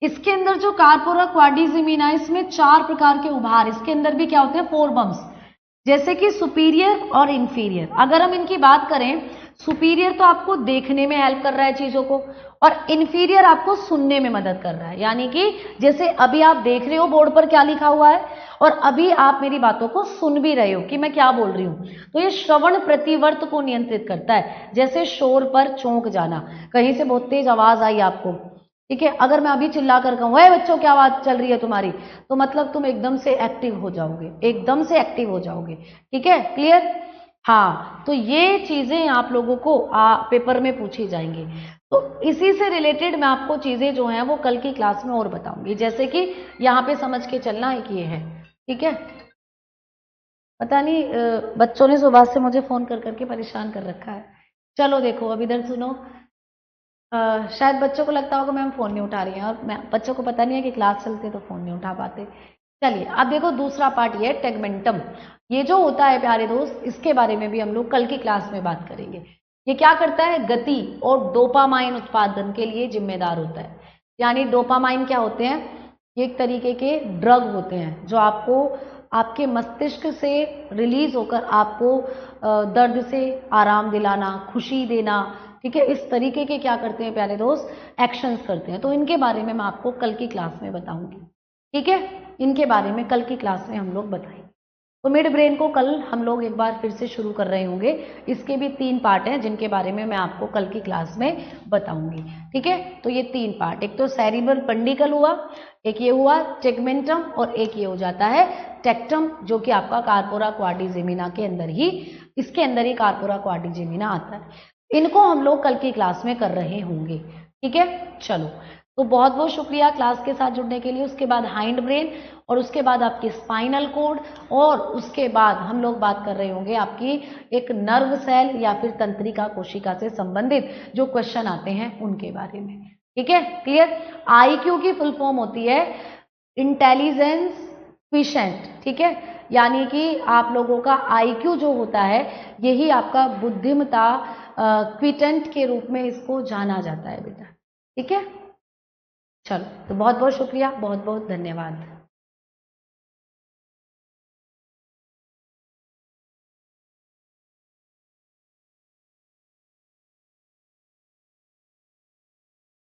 इसके अंदर जो कार्पोरा क्वाड्रिजेमिना है इसमें 4 प्रकार के उभार, इसके अंदर भी क्या होते हैं, 4 बम्स, जैसे कि सुपीरियर और इंफीरियर। अगर हम इनकी बात करें, सुपीरियर तो आपको देखने में हेल्प कर रहा है चीजों को, और इंफीरियर आपको सुनने में मदद कर रहा है। यानी कि जैसे अभी आप देख रहे हो बोर्ड पर क्या लिखा हुआ है, और अभी आप मेरी बातों को सुन भी रहे हो कि मैं क्या बोल रही हूं। तो ये श्रवण प्रतिवर्त को नियंत्रित करता है, जैसे शोर पर चौंक जाना, कहीं से बहुत तेज आवाज आई आपको, ठीक है, अगर मैं अभी चिल्ला कर कहूं, हे बच्चों क्या आवाज चल रही है तुम्हारी, तो मतलब तुम एकदम से एक्टिव हो जाओगे, एकदम से एक्टिव हो जाओगे, ठीक है, क्लियर। हाँ, तो ये चीजें आप लोगों को पेपर में पूछी जाएंगी। तो इसी से रिलेटेड मैं आपको चीजें जो हैं वो कल की क्लास में और बताऊंगी, जैसे कि यहाँ पे समझ के चलना है कि ये है, ठीक है। पता नहीं बच्चों ने सुबह से मुझे फोन कर करके परेशान कर रखा है। चलो देखो, अब इधर सुनो। शायद बच्चों को लगता होगा मैम फोन नहीं उठा रही हैं, और बच्चों को पता नहीं है कि क्लास चलती है तो फोन नहीं उठा पाते। चलिए अब देखो, दूसरा पार्ट ये है टेगमेंटम। ये जो होता है प्यारे दोस्त, इसके बारे में भी हम लोग कल की क्लास में बात करेंगे। ये क्या करता है, गति और डोपामाइन उत्पादन के लिए जिम्मेदार होता है। यानी डोपामाइन क्या होते हैं, ये एक तरीके के ड्रग होते हैं जो आपको आपके मस्तिष्क से रिलीज होकर आपको दर्द से आराम दिलाना, खुशी देना, ठीक है, इस तरीके के क्या करते हैं प्यारे दोस्त, एक्शंस करते हैं। तो इनके बारे में मैं आपको कल की क्लास में बताऊंगी, ठीक है, इनके बारे में कल की क्लास में हम लोग बताएंगे। तो मिड ब्रेन को कल हम लोग एक बार फिर से शुरू कर रहे होंगे। इसके भी 3 पार्ट हैं जिनके बारे में मैं आपको कल की क्लास में बताऊंगी, ठीक है। तो ये 3 पार्ट, एक तो सेरिब्रल पंडिकल हुआ, एक ये हुआ टेगमेंटम, और एक ये हो जाता है टेक्टम, जो कि आपका कार्पोरा क्वाड्रिजेमिना के अंदर ही, इसके अंदर ही कार्पोरा क्वाड्रिजेमिना आता है। इनको हम लोग कल की क्लास में कर रहे होंगे, ठीक है। चलो, तो बहुत बहुत शुक्रिया क्लास के साथ जुड़ने के लिए। उसके बाद हाइंड ब्रेन, और उसके बाद आपकी स्पाइनल कोड, और उसके बाद हम लोग बात कर रहे होंगे आपकी एक नर्व सेल या फिर तंत्रिका कोशिका से संबंधित जो क्वेश्चन आते हैं उनके बारे में, ठीक है, क्लियर। आईक्यू की फुल फॉर्म होती है इंटेलिजेंस क्विशेंट, ठीक है, यानी कि आप लोगों का आईक्यू जो होता है यही आपका बुद्धिमत्ता क्विटेंट के रूप में इसको जाना जाता है बेटा, ठीक है। चलो, तो बहुत बहुत शुक्रिया, बहुत बहुत धन्यवाद।